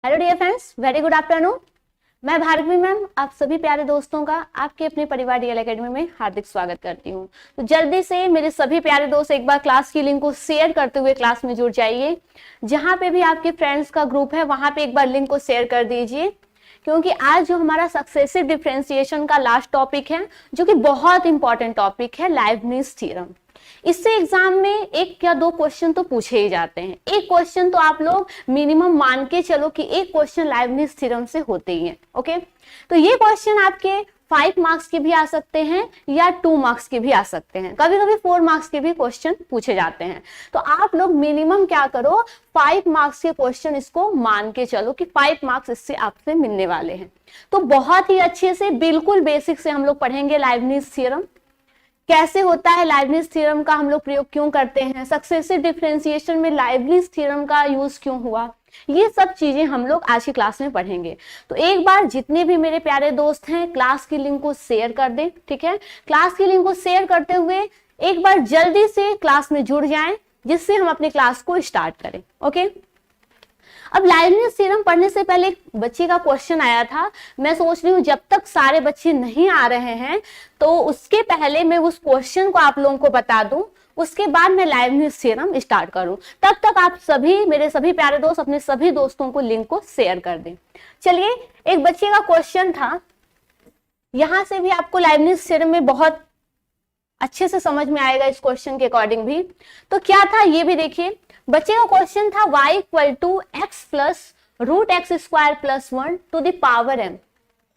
Hello dear friends, very good afternoon. मैं Bhargavi ma'am आप सभी प्यारे दोस्तों का आपके अपने परिवार डीएल एकेडमी में हार्दिक स्वागत करती हूँ। तो जल्दी से मेरे सभी प्यारे दोस्त एक बार क्लास की लिंक को शेयर करते हुए क्लास में जुड़ जाइए। जहां पे भी आपके फ्रेंड्स का ग्रुप है वहां पे एक बार लिंक को शेयर कर दीजिए, क्योंकि आज जो हमारा सक्सेसिव डिफरेंशिएशन का लास्ट टॉपिक है, जो कि बहुत इंपॉर्टेंट टॉपिक है, लाइबनिज थ्योरम। इससे एग्जाम में एक या दो क्वेश्चन तो पूछे ही जाते हैं। एक क्वेश्चन तो आप लोग मिनिमम मान के चलो कि एक क्वेश्चन लाइबनिज थ्योरम से होते ही हैं। ओके, तो ये क्वेश्चन आपके 5 मार्क्स के भी आ सकते हैं या 2 मार्क्स के भी आ सकते हैं, कभी कभी 4 मार्क्स के भी क्वेश्चन पूछे जाते हैं। तो आप लोग मिनिमम क्या करो, 5 मार्क्स के क्वेश्चन इसको मान के चलो कि 5 मार्क्स इससे आपसे मिलने वाले हैं। तो बहुत ही अच्छे से बिल्कुल बेसिक से हम लोग पढ़ेंगे लाइबनिज थ्योरम कैसे होता है, लाइबनिज थ्योरम का हम लोग प्रयोग क्यों करते हैं, सक्सेसिव डिफरेंशिएशन में लाइबनिज थ्योरम का यूज क्यों हुआ, ये सब चीजें हम लोग आज की क्लास में पढ़ेंगे। तो एक बार जितने भी मेरे प्यारे दोस्त हैं क्लास की लिंक को शेयर कर दें। ठीक है, क्लास की लिंक को शेयर करते हुए एक बार जल्दी से क्लास में जुड़ जाएं, जिससे हम अपनी क्लास को स्टार्ट करें। ओके, अब लाइबनिज थ्योरम पढ़ने से पहले एक बच्चे का क्वेश्चन आया था। मैं सोच रही हूँ जब तक सारे बच्चे नहीं आ रहे हैं तो उसके पहले मैं उस क्वेश्चन को आप लोगों को बता दूं, उसके बाद मैं लाइबनिज थ्योरम स्टार्ट करूं। तब तक आप सभी मेरे सभी प्यारे दोस्त अपने सभी दोस्तों को लिंक को शेयर कर दें। चलिए, एक बच्चे का क्वेश्चन था, यहां से भी आपको लाइबनिज थ्योरम में बहुत अच्छे से समझ में आएगा इस क्वेश्चन के अकॉर्डिंग भी। तो क्या था ये भी देखिए, बच्चे का क्वेश्चन था y equal to x plus root x square plus 1 to the power m,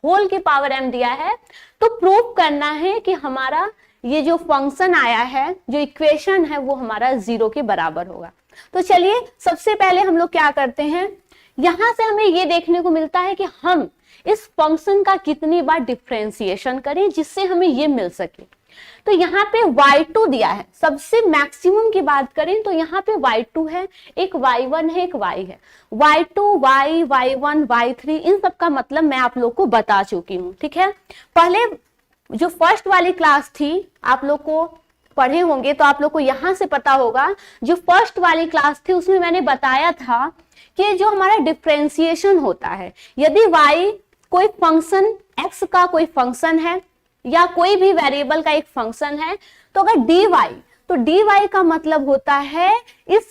whole की पावर m दिया है। तो प्रूव करना है कि हमारा ये जो फंक्शन आया है, जो इक्वेशन है, वो हमारा 0 के बराबर होगा। तो चलिए सबसे पहले हम लोग क्या करते हैं, यहां से हमें ये देखने को मिलता है कि हम इस फंक्शन का कितनी बार डिफरेंशिएशन करें जिससे हमें ये मिल सके। तो यहाँ पे y2 दिया है, सबसे मैक्सिमम की बात करें तो यहाँ पे y2 है, एक y1 है, एक y है। y2, y, y1, y3 इन सब का मतलब मैं आप लोग को बता चुकी हूँ। ठीक है, पहले जो फर्स्ट वाली क्लास थी आप लोग को पढ़े होंगे तो आप लोग को यहाँ से पता होगा, जो फर्स्ट वाली क्लास थी उसमें मैंने बताया था कि जो हमारा डिफरेंशिएशन होता है, यदि y कोई फंक्शन x का कोई फंक्शन है या कोई भी वेरिएबल का एक फंक्शन है, तो अगर dy, तो dy का मतलब होता है इस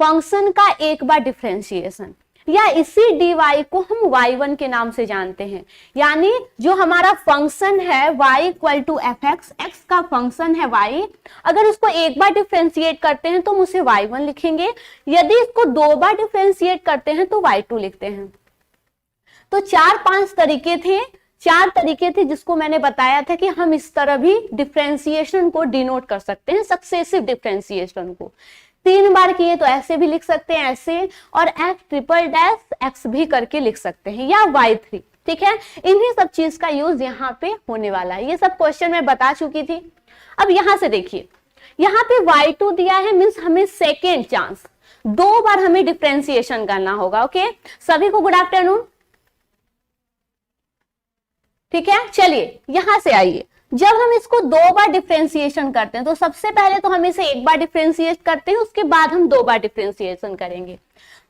फंक्शन का एक बार डिफरेंशिएशन, या इसी dy को हम y1 के नाम से जानते हैं। यानी जो हमारा फंक्शन है y equal to f x, x का फंक्शन है y, अगर इसको एक बार डिफरेंशिएट करते हैं तो हम उसे y1 लिखेंगे, यदि इसको 2 बार डिफरेंशिएट करते हैं तो y2 लिखते हैं। तो 4-5 तरीके थे जिसको मैंने बताया था कि हम इस तरह भी डिफरेंशिएशन को डिनोट कर सकते हैं, सक्सेसिव डिफरेंशिएशन को। 3 बार किए तो ऐसे भी लिख सकते हैं, ऐसे, और f'' भी करके लिख सकते हैं, या y3। ठीक है, इन्हीं सब चीज का यूज यहाँ पे होने वाला है। ये सब क्वेश्चन मैं बता चुकी थी। अब यहां से देखिए, यहाँ पे y2 दिया है, मीन्स हमें सेकेंड चांस, 2 बार हमें डिफरेंशिएशन करना होगा। ओके, सभी को गुड आफ्टरनून। ठीक है, चलिए यहां से आइए, जब हम इसको 2 बार डिफरेंशिएशन करते हैं तो सबसे पहले तो हम इसे 1 बार डिफरेंशिएट करते हैं, उसके बाद हम 2 बार डिफरेंशिएशन करेंगे।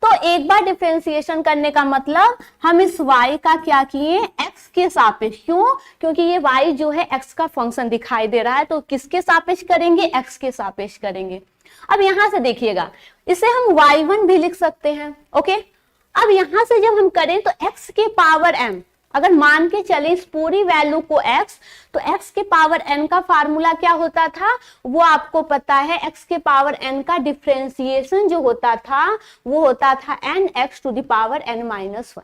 तो 1 बार डिफरेंशिएशन करने का मतलब हम इस y का क्या किए, x के सापेक्ष। क्यों? क्योंकि ये y जो है x का फंक्शन दिखाई दे रहा है, तो किसके सापेक्ष करेंगे, x के सापेक्ष करेंगे। अब यहां से देखिएगा, इसे हम y1 भी लिख सकते हैं। ओके, अब यहां से जब हम करें तो x के पावर m, अगर मान के चले इस पूरी वैल्यू को x, तो x के पावर n का फार्मूला क्या होता था, वो आपको पता है, x के पावर n का डिफरेंशिएशन जो होता था वो होता था nx to the power n-1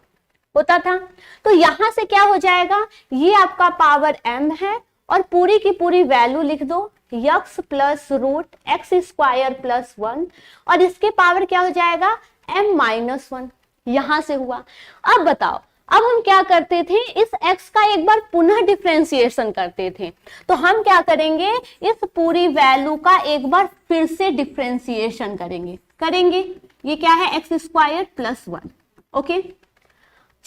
होता था। तो यहां से क्या हो जाएगा, ये आपका पावर m है और पूरी की पूरी वैल्यू लिख दो, x plus root x square plus 1, और इसके पावर क्या हो जाएगा, m-1। यहां से हुआ। अब बताओ, अब हम क्या करते थे, इस x का एक बार पुनः डिफरेंशिएशन करते थे, तो हम क्या करेंगे, इस पूरी वैल्यू का एक बार फिर से डिफरेंशिएशन करेंगे। ये क्या है, एक्स स्क्वायर प्लस 1। ओके,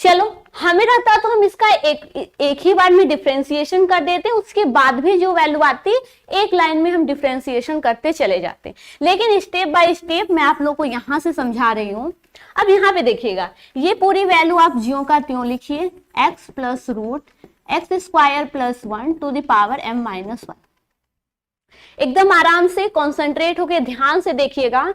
चलो हमें रहता तो हम इसका एक ही बार में डिफरेंशिएशन कर देते, उसके बाद भी जो वैल्यू आती एक लाइन में हम डिफरेंशिएशन करते चले जाते। लेकिन स्टेप बाय स्टेप मैं आप लोग को यहां से समझा रही हूं अब यहाँ पे देखिएगा, ये पूरी वैल्यू आप ज्यों का त्यों लिखिए, x plus root x square plus 1 to the power m minus 1। एकदम आराम से कॉन्सेंट्रेट होके ध्यान से देखिएगा।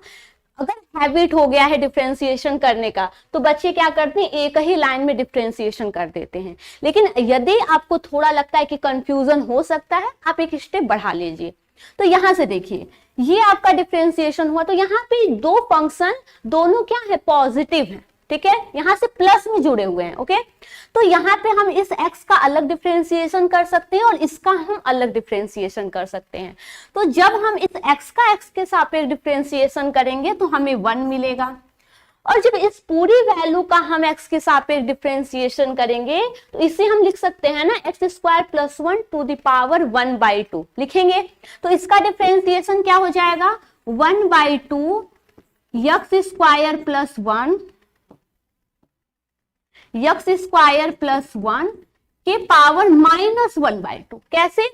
अगर हैबिट हो गया है डिफरेंशिएशन करने का तो बच्चे क्या करते हैं, एक ही लाइन में डिफरेंशिएशन कर देते हैं। लेकिन यदि आपको थोड़ा लगता है कि कंफ्यूजन हो सकता है, आप एक स्टेप बढ़ा लीजिए। तो यहां से देखिए, ये आपका डिफरेंशिएशन हुआ, तो यहाँ पे दो फंक्शन दोनों क्या है, पॉजिटिव है, ठीक है, यहां से प्लस में जुड़े हुए हैं। ओके, तो यहाँ पे हम इस x का अलग डिफरेंशिएशन कर सकते हैं और इसका हम अलग डिफरेंशिएशन कर सकते हैं। तो जब हम इस x का x के सापेक्ष डिफरेंशिएशन करेंगे तो हमें 1 मिलेगा, और जब इस पूरी वैल्यू का हम x के सापेक्ष डिफरेंशिएशन करेंगे तो इसे हम लिख सकते हैं ना, x square plus 1 to the power 1/2 लिखेंगे। तो इसका डिफरेंशिएशन क्या हो जाएगा, 1/2 x square plus 1 x square plus 1 के पावर माइनस 1/2। कैसे,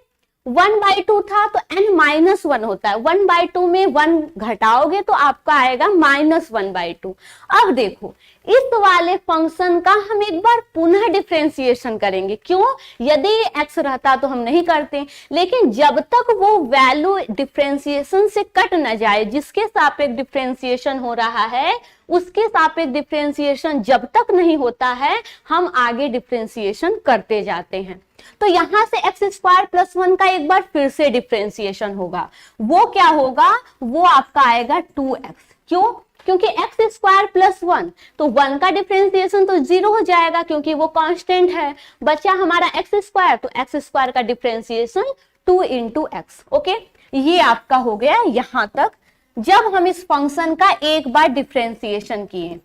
1/2 था तो n माइनस 1 होता है, 1/2 में 1 घटाओगे तो आपका आएगा माइनस 1/2। अब देखो, इस वाले फंक्शन का हम एक बार पुनः डिफरेंशिएशन करेंगे। क्यों, यदि x रहता तो हम नहीं करते, लेकिन जब तक वो वैल्यू डिफरेंशिएशन से कट न जाए, जिसके सापेक्ष डिफरेंशिएशन हो रहा है उसके सापेक्ष डिफरेंशिएशन जब तक नहीं होता है, हम आगे डिफरेंशिएशन करते जाते हैं। तो यहां से एक्स स्क्वायर प्लस 1 का एक बार फिर से डिफरेंशिएशन होगा। वो क्या होगा, वो आपका आएगा 2x। क्यों, क्योंकि एक्स स्क्वायर प्लस 1, तो 1 का डिफरेंशिएशन तो 0 हो जाएगा क्योंकि वो कांस्टेंट है। बचा हमारा एक्स स्क्वायर, तो एक्स स्क्वायर का डिफरेंशिएशन 2 इंटू एक्स। ओके, ये आपका हो गया यहां तक। जब हम इस फंक्शन का एक बार डिफरेंशिएशन किए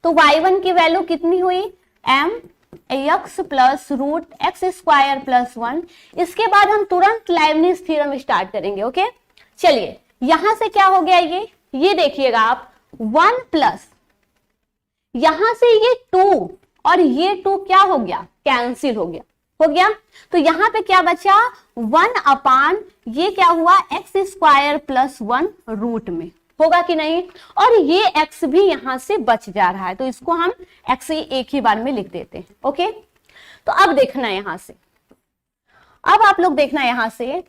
तो y1 की वैल्यू कितनी हुई, m x plus root x square plus 1। इसके बाद हम तुरंत लाइबनिज थ्योरम स्टार्ट करेंगे। ओके, चलिए यहां से क्या हो गया, ये देखिएगा आप, 1 प्लस यहां से ये 2 और ये 2 क्या हो गया, कैंसिल हो गया। तो यहाँ पे क्या बचा, 1 अपान ये क्या हुआ, एक्स स्क्वायर प्लस 1 रूट में, होगा कि नहीं, और ये x भी यहां से बच जा रहा है, तो इसको हम x एक ही बार में लिख देते हैं। ओके, तो अब देखना यहां से, अब आप लोग देखना यहां से,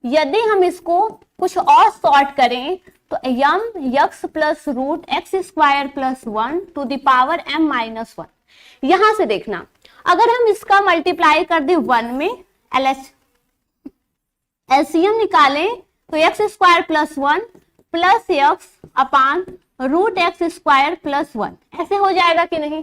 यदि हम इसको कुछ और सॉर्ट करें तो यम x plus root x square plus 1 to the power m minus 1। यहां से देखना, अगर हम इसका मल्टीप्लाई कर दे 1 में, एलसीएम निकालें तो x square plus 1 plus x upon root x square plus 1, ऐसे हो जाएगा कि नहीं।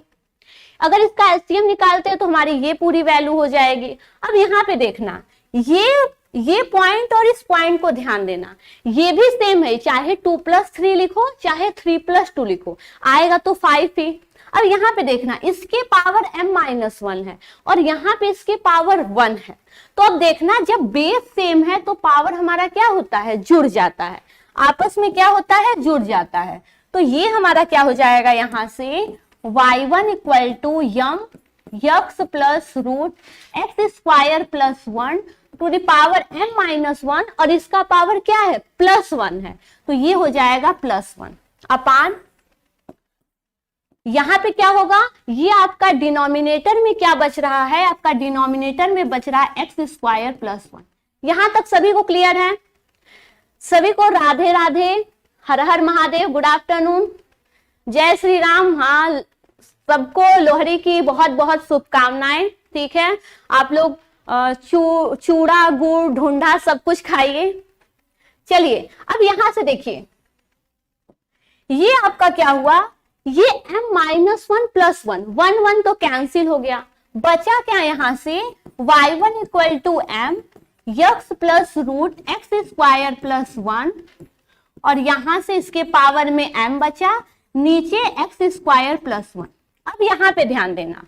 अगर इसका एलसीएम निकालते हैं तो हमारी ये पूरी वैल्यू हो जाएगी। अब यहाँ पे देखना, ये पॉइंट और इस पॉइंट को ध्यान देना, ये भी सेम है, चाहे 2 + 3 लिखो चाहे 3 + 2 लिखो, आएगा तो 5 ही। अब यहाँ पे देखना, इसके पावर m माइनस 1 है और यहाँ पे इसके पावर 1 है। तो अब देखना, जब बेस सेम है तो पावर हमारा क्या होता है, जुड़ जाता है, आपस में क्या होता है, जुड़ जाता है। तो ये हमारा क्या हो जाएगा, यहाँ से y1 equal to m x plus root x square plus 1 to the power m minus 1, और इसका पावर क्या है, +1 है, तो ये हो जाएगा +1 अपान, यहां पे क्या होगा, ये आपका डिनोमिनेटर में क्या बच रहा है, आपका डिनोमिनेटर में बच रहा है एक्स स्क्वायर प्लस 1। यहां तक सभी को क्लियर है, सभी को राधे राधे, हर हर महादेव, गुड आफ्टरनून, जय श्री राम। हाँ, सबको लोहड़ी की बहुत बहुत शुभकामनाएं। ठीक है, आप लोग चूड़ा गुड़ ढूंढा सब कुछ खाइए। चलिए अब यहां से देखिए, ये आपका क्या हुआ, ये m माइनस 1 प्लस 1, 1 तो कैंसिल हो गया, बचा क्या यहां से, y1 equal to m x plus root x square plus 1, और यहां से इसके पावर में m बचा, नीचे एक्स स्क्वायर प्लस 1। अब यहाँ पे ध्यान देना,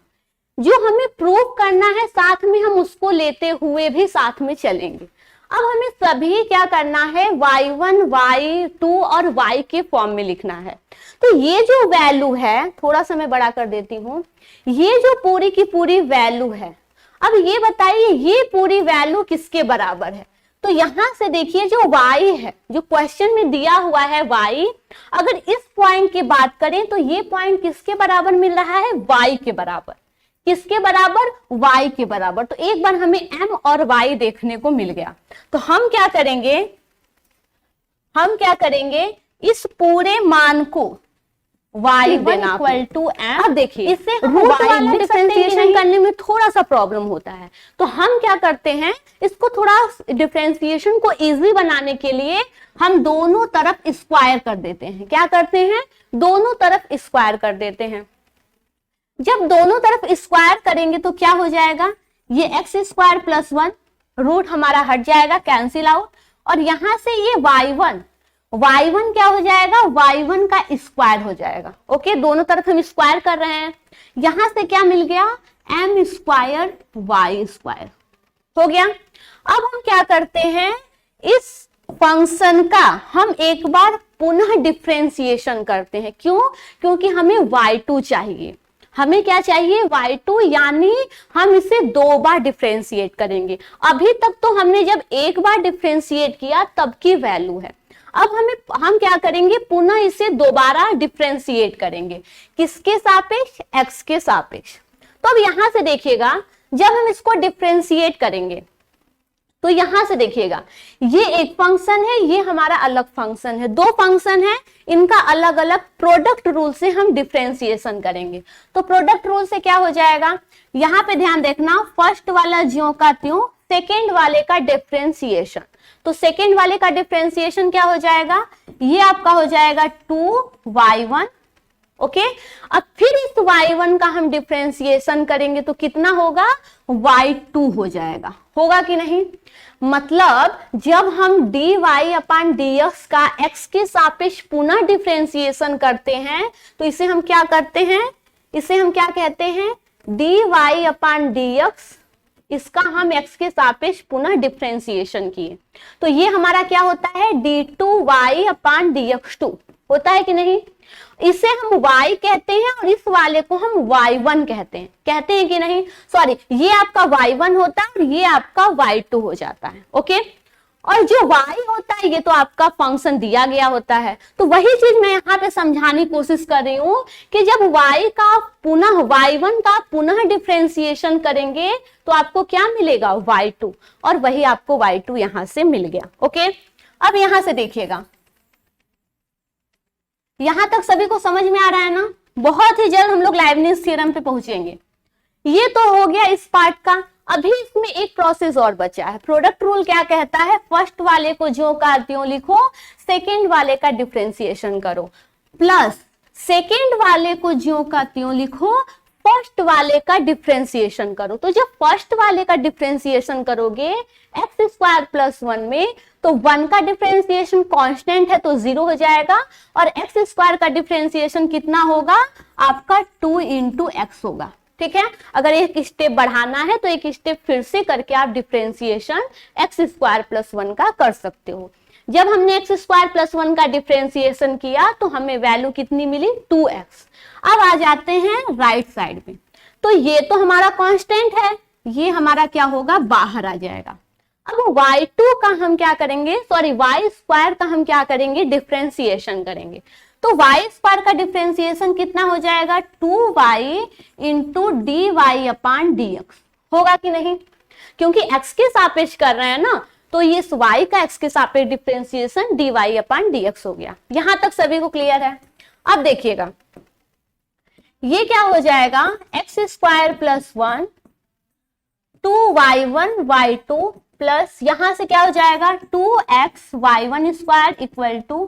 जो हमें प्रूव करना है साथ में हम उसको लेते हुए भी साथ में चलेंगे। अब हमें सभी क्या करना है, y1, y2 और y के फॉर्म में लिखना है। तो ये जो वैल्यू है, थोड़ा सा मैं बड़ा कर देती हूँ, ये जो पूरी की पूरी वैल्यू है, अब ये बताइए ये पूरी वैल्यू किसके बराबर है। तो यहां से देखिए जो y है, जो क्वेश्चन में दिया हुआ है y, अगर इस पॉइंट की बात करें तो ये पॉइंट किसके बराबर मिल रहा है, y के बराबर। किसके बराबर, y के बराबर। तो एक बार हमें m और y देखने को मिल गया। तो हम क्या करेंगे, इस पूरे मान को y देना इक्वल टू m। अब देखिए इससे रूट वाला डिफरेंशिएशन करने में थोड़ा सा प्रॉब्लम होता है, तो हम क्या करते हैं, इसको थोड़ा डिफरेंशिएशन को इजी बनाने के लिए हम दोनों तरफ स्क्वायर कर देते हैं। क्या करते हैं, दोनों तरफ स्क्वायर कर देते हैं। जब दोनों तरफ स्क्वायर करेंगे तो क्या हो जाएगा, ये एक्स स्क्वायर प्लस 1, रूट हमारा हट जाएगा, कैंसिल आउट, और यहां से ये y1 क्या हो जाएगा, y1 का स्क्वायर हो जाएगा। ओके, दोनों तरफ हम स्क्वायर कर रहे हैं। यहां से क्या मिल गया, m स्क्वायर y स्क्वायर हो गया। अब हम क्या करते हैं, इस फंक्शन का हम एक बार पुनः डिफरेंशिएशन करते हैं। क्यों, क्योंकि हमें y2 चाहिए। हमें क्या चाहिए, y2, यानी हम इसे 2 बार डिफरेंशिएट करेंगे। अभी तक तो हमने जब एक बार डिफरेंशिएट किया तब की वैल्यू है। अब हम क्या करेंगे, पुनः इसे दोबारा डिफरेंशिएट करेंगे। किसके सापेक्ष, x के सापेक्ष। तो अब यहां से देखिएगा, जब हम इसको डिफरेंशिएट करेंगे तो यहां से देखिएगा, ये एक फंक्शन है, ये हमारा अलग फंक्शन है, दो फंक्शन है, इनका अलग अलग प्रोडक्ट रूल से हम डिफरेंशिएशन करेंगे। तो प्रोडक्ट रूल से क्या हो जाएगा, यहां पे ध्यान देखना, फर्स्ट वाला ज्यों का त्यों, सेकेंड वाले का डिफरेंशिएशन। तो सेकेंड वाले का डिफरेंशिएशन क्या हो जाएगा, ये आपका हो जाएगा 2y1। ओके, अब फिर इस y1 का हम डिफरेंशिएशन करेंगे तो कितना होगा, y2 हो जाएगा। होगा कि नहीं, मतलब जब हम dy अपान dx का x के सापेक्ष पुनः डिफरेंशिएशन करते हैं तो इसे हम क्या करते हैं, इसे हम क्या कहते हैं, dy अपान dx, इसका हम x के सापेक्ष पुनः डिफरेंशिएशन किए तो ये हमारा क्या होता है, d2y अपान dx2 होता है कि नहीं। इसे हम y कहते हैं और इस वाले को हम y1 कहते हैं कि नहीं, सॉरी, ये आपका y1 होता है और ये आपका y2 हो जाता है। ओके, और जो y होता है ये तो आपका फंक्शन दिया गया होता है। तो वही चीज मैं यहाँ पे समझाने की कोशिश कर रही हूँ कि जब y1 का पुनः डिफरेंशिएशन करेंगे तो आपको क्या मिलेगा, y2, और वही आपको y2 यहां से मिल गया। ओके, अब यहां से देखिएगा, यहां तक सभी को समझ में आ रहा है ना। बहुत ही जल्द हम लोग लाइबनिज थ्योरम पे पहुंचेंगे। ये तो हो गया इस पार्ट का। अभी इसमें एक प्रोसेस और बचा है। प्रोडक्ट रूल क्या कहता है, फर्स्ट वाले को ज्यों का त्यों लिखो, सेकेंड वाले का डिफरेंशिएशन करो, प्लस सेकेंड वाले को ज्यों का त्यों लिखो, फर्स्ट वाले का डिफरेंशिएशन करो। तो जब फर्स्ट वाले का डिफरेंशिएशन करोगे एक्स स्क्वायर प्लस 1 में, तो 1 का डिफरेंशिएशन कांस्टेंट है तो 0 हो जाएगा, और एक्स स्क्वायर का डिफरेंशिएशन कितना होगा आपका, 2 इंटू एक्स होगा। ठीक है, अगर एक स्टेप बढ़ाना है तो एक स्टेप फिर से करके आप डिफरेंशिएशन एक्स स्क्वायर प्लस 1 का कर सकते हो। जब हमने एक्स स्क्वायर प्लस 1 का डिफरेंशिएशन किया तो हमें वैल्यू कितनी मिली, 2x। अब आ जाते हैं राइट साइड में, तो ये तो हमारा कांस्टेंट है, ये हमारा क्या होगा, बाहर आ जाएगा। अब y2 का हम क्या करेंगे, सॉरी y स्क्वायर का हम क्या करेंगे, डिफरेंशिएशन करेंगे। तो y स्क्वायर का डिफरेंशिएशन कितना हो जाएगा, 2y इंटू dy अपान dx। होगा कि नहीं, क्योंकि x के सापेक्ष कर रहे हैं ना, तो ये इस y का x के सापेक्ष डिफरेंशिएशन dy अपान dx हो गया। यहां तक सभी को क्लियर है। अब देखिएगा, ये क्या हो जाएगा, x square plus 1, 2y1 y2 plus यहां से क्या हो जाएगा, 2x y1 square equal to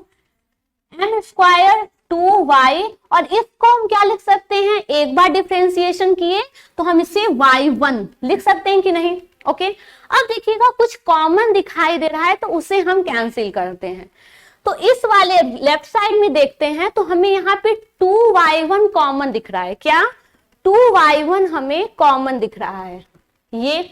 m square 2y, और इसको हम क्या लिख सकते हैं, एक बार डिफरेंशिएशन किए तो हम इसे y1 लिख सकते हैं कि नहीं। ओके, अब देखिएगा कुछ कॉमन दिखाई दे रहा है तो उसे हम कैंसिल करते हैं। तो इस वाले लेफ्ट साइड में देखते हैं तो हमें यहाँ पे 2y1 कॉमन दिख रहा है। क्या, 2y1 हमें कॉमन दिख रहा है। ये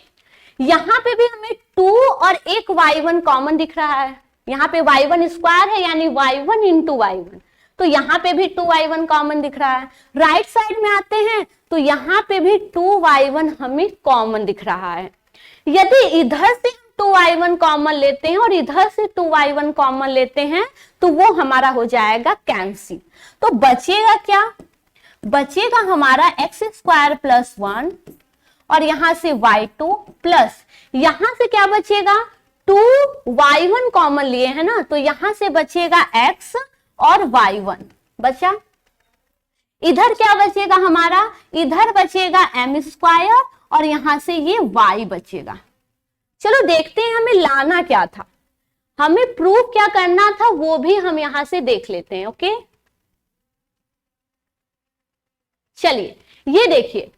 यहाँ पे भी हमें 2 और एक y1 कॉमन दिख रहा है। यहाँ पे y1 स्क्वायर है यानी y1 इंटू y1, तो यहाँ पे भी 2y1 कॉमन दिख रहा है। राइट साइड में आते हैं तो यहाँ पे भी 2y1 हमें कॉमन दिख रहा है। यदि इधर से हम 2y1 कॉमन लेते हैं और इधर से 2y1 कॉमन लेते हैं तो वो हमारा हो जाएगा कैंसिल। तो बचेगा क्या, बचेगा हमारा x² प्लस 1 और यहां से y2 प्लस यहां से क्या बचेगा, 2y1 कॉमन लिए है ना, तो यहां से बचेगा x और y1 बचा। इधर क्या बचेगा हमारा, इधर बचेगा m² और यहां से ये y बचेगा। चलो देखते हैं हमें लाना क्या था, हमें प्रूफ क्या करना था वो भी हम यहां से देख लेते हैं। ओके चलिए ये देखिए,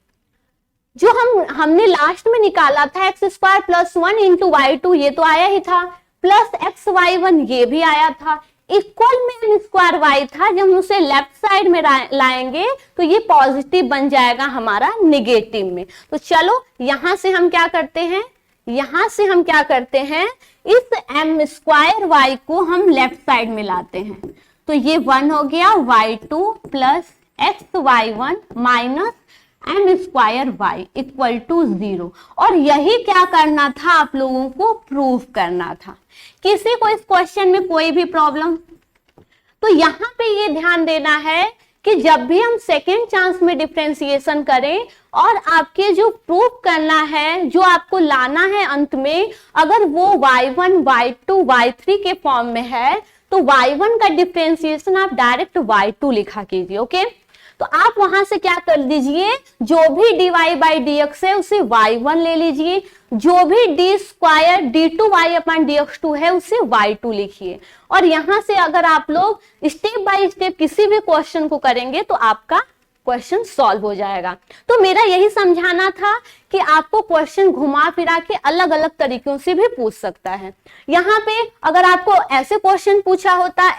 जो हमने लास्ट में निकाला था x² प्लस 1 इंटू y2 ये तो आया ही था, प्लस xy1 ये भी आया था, इक्वल में m² था। जब हम उसे लेफ्ट साइड में लाएंगे तो ये पॉजिटिव बन जाएगा हमारा नेगेटिव में। तो चलो यहां से हम क्या करते हैं, यहां से हम क्या करते हैं, इस m² को हम लेफ्ट साइड में लाते हैं। तो ये 1 हो गया y2 plus xy1 minus m² equal to 0। और यही क्या करना था, आप लोगों को प्रूफ करना था। किसी को इस क्वेश्चन में कोई भी प्रॉब्लम, तो यहां पे ये ध्यान देना है कि जब भी हम सेकेंड चांस में डिफरेंशिएशन करें और आपके जो प्रूफ करना है, जो आपको लाना है अंत में, अगर वो y1 y2 y3 के फॉर्म में है तो y1 का डिफरेंशिएशन आप डायरेक्ट y2 लिखा कीजिए। ओके तो आप वहां से क्या कर दीजिए, जो भी dy बाई dx है उसे y1 ले लीजिए, जो भी d² d2y/dx2 है उसे y2 लिखिए। और यहां से अगर आप लोग स्टेप बाय स्टेप किसी भी क्वेश्चन को करेंगे तो आपका क्वेश्चन सॉल्व हो जाएगा। तो मेरा यही समझाना था कि आपको क्वेश्चन घुमा फिरा के अलग अलग तरीकों से भी पूछ सकता है। यहाँ पे अगर आपको ऐसे क्वेश्चन पूछा होता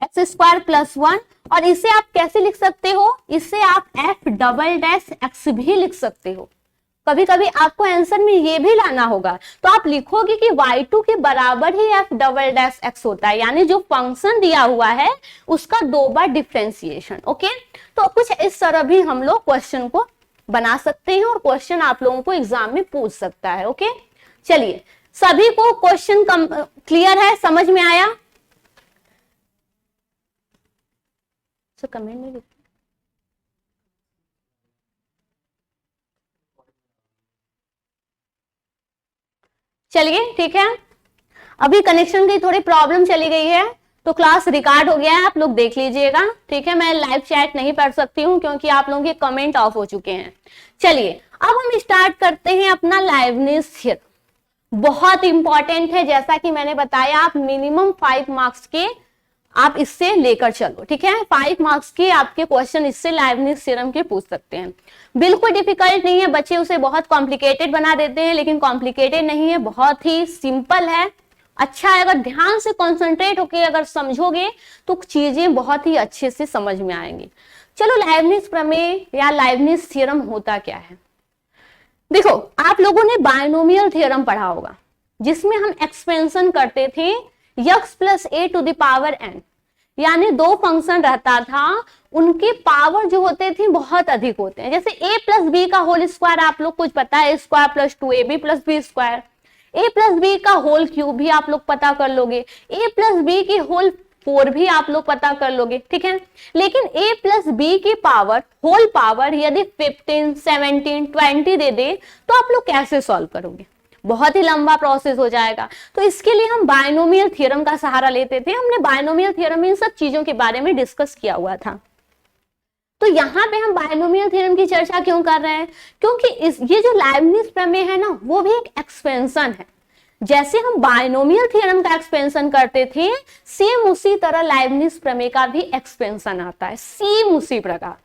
x² प्लस 1, और इसे आप कैसे लिख सकते हो, इसे आप f"x भी लिख सकते हो। कभी कभी आपको आंसर में ये भी लाना होगा तो आप लिखोगे कि y2 के बराबर ही f"x होता है, यानी जो फंक्शन दिया हुआ है उसका 2 बार डिफरेंशिएशन। ओके तो कुछ इस तरह भी हम लोग क्वेश्चन को बना सकते हैं और क्वेश्चन आप लोगों को एग्जाम में पूछ सकता है। ओके चलिए सभी को क्वेश्चन क्लियर है, समझ में आया? तो कमेंट में चलिए ठीक है। अभी कनेक्शन की थोड़ी प्रॉब्लम चली गई है तो क्लास रिकॉर्ड हो गया है, आप लोग देख लीजिएगा। ठीक है मैं लाइव चैट नहीं पढ़ सकती हूँ क्योंकि आप लोगों के कमेंट ऑफ हो चुके हैं। चलिए अब हम स्टार्ट करते हैं अपना लाइबनिज थ्योरम। बहुत इंपॉर्टेंट है, जैसा कि मैंने बताया आप मिनिमम 5 मार्क्स के आप इससे लेकर चलो। ठीक है 5 मार्क्स के आपके क्वेश्चन इससे लाइबनिज थ्योरम के पूछ सकते हैं। बिल्कुल डिफिकल्ट नहीं है, बच्चे उसे बहुत कॉम्प्लिकेटेड बना देते हैं, लेकिन कॉम्प्लिकेटेड नहीं है, बहुत ही सिंपल है, अच्छा है। अगर ध्यान से कॉन्सेंट्रेट होकर अगर समझोगे तो चीजें बहुत ही अच्छे से समझ में आएंगी। चलो लाइबनिज प्रमेय या लाइबनिज थ्योरम होता क्या है। देखो आप लोगों ने बायनोमियल थ्योरम पढ़ा होगा जिसमें हम एक्सपेंशन करते थे x plus a to the power n, यानी 2 फंक्शन रहता था, उनके पावर जो होते थे बहुत अधिक होते हैं। जैसे a प्लस बी का होल स्क्वायर आप लोग कुछ पता है, a² plus 2ab plus b square, a plus b का होल क्यूब भी आप लोग पता कर लोगे, a प्लस बी की होल 4 भी आप लोग पता कर लोगे। ठीक है लेकिन a प्लस बी की पावर होल पावर यदि 15 17 20 दे दे तो आप लोग कैसे सॉल्व करोगे, बहुत ही लंबा प्रोसेस हो जाएगा। तो इसके लिए हम बायनोमियल थ्योरम का सहारा लेते थे। हमने बायनोमियल थ्योरम में इन सब चीजों के बारे में डिस्कस किया हुआ था। तो यहाँ पे हम बायनोमियल थ्योरम की चर्चा क्यों कर रहे हैं, क्योंकि ये जो लाइबनिज प्रमेय है ना वो भी एक एक्सपेंशन है। जैसे हम बायनोमियल थ्योरम का एक्सपेंशन करते थे सेम उसी तरह लाइबनिज प्रमेय का भी एक्सपेंशन आता है, सेम उसी प्रकार।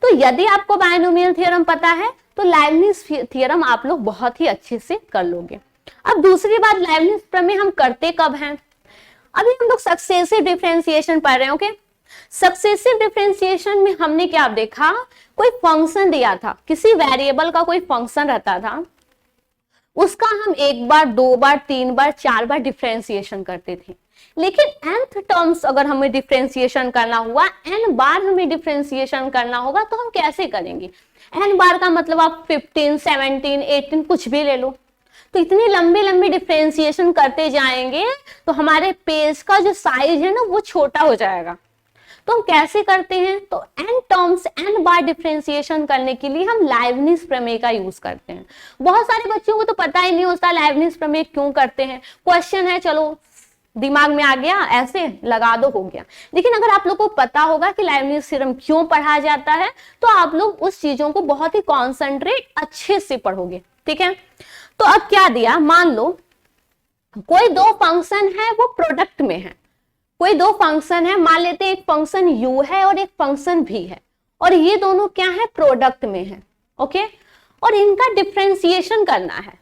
तो यदि आपको बायनोमियल थ्योरम पता है तो लाइबनिज थ्योरम आप लोग बहुत ही अच्छे से कर लोगे। अब दूसरी बात, लाइबनिज प्रमेय हम करते कब हैं, अभी हम लोग सक्सेसिव डिफरेंशिएशन पढ़ रहे हैं। ओके सक्सेसिव डिफरेंशिएशन में हमने क्या देखा, कोई फंक्शन दिया था, किसी वेरिएबल का कोई फंक्शन रहता था, उसका हम 1 बार 2 बार 3 बार 4 बार डिफरेंशिएशन करते थे। लेकिन nth टर्म्स अगर हमें डिफरेंशिएशन करना हुआ, n बार हमें डिफरेंशिएशन करना होगा तो हम कैसे करेंगे। n बार का मतलब आप 15 17 18 कुछ भी ले लो। तो इतनी लंबी लंबी डिफरेंशिएशन करते जाएंगे तो हमारे पेज का जो साइज है ना वो छोटा हो जाएगा। तो हम कैसे करते हैं, तो n टर्म्स n बार डिफरेंशिएशन करने के लिए हम लाइबनिज प्रमेय का यूज करते हैं। बहुत सारे बच्चों को तो पता ही नहीं होता लाइबनिज प्रमेय क्यों करते हैं। क्वेश्चन है, चलो दिमाग में आ गया, ऐसे लगा दो, हो गया। लेकिन अगर आप लोग को पता होगा कि लाइबनिज थ्योरम क्यों पढ़ा जाता है तो आप लोग उस चीजों को बहुत ही कॉन्सेंट्रेट अच्छे से पढ़ोगे। ठीक है, तो अब क्या दिया, मान लो कोई दो फंक्शन है वो प्रोडक्ट में है। कोई दो फंक्शन है, मान लेते हैं एक फंक्शन u है और एक फंक्शन v है, और ये दोनों क्या है, प्रोडक्ट में है। ओके, और इनका डिफरेंशिएशन करना है।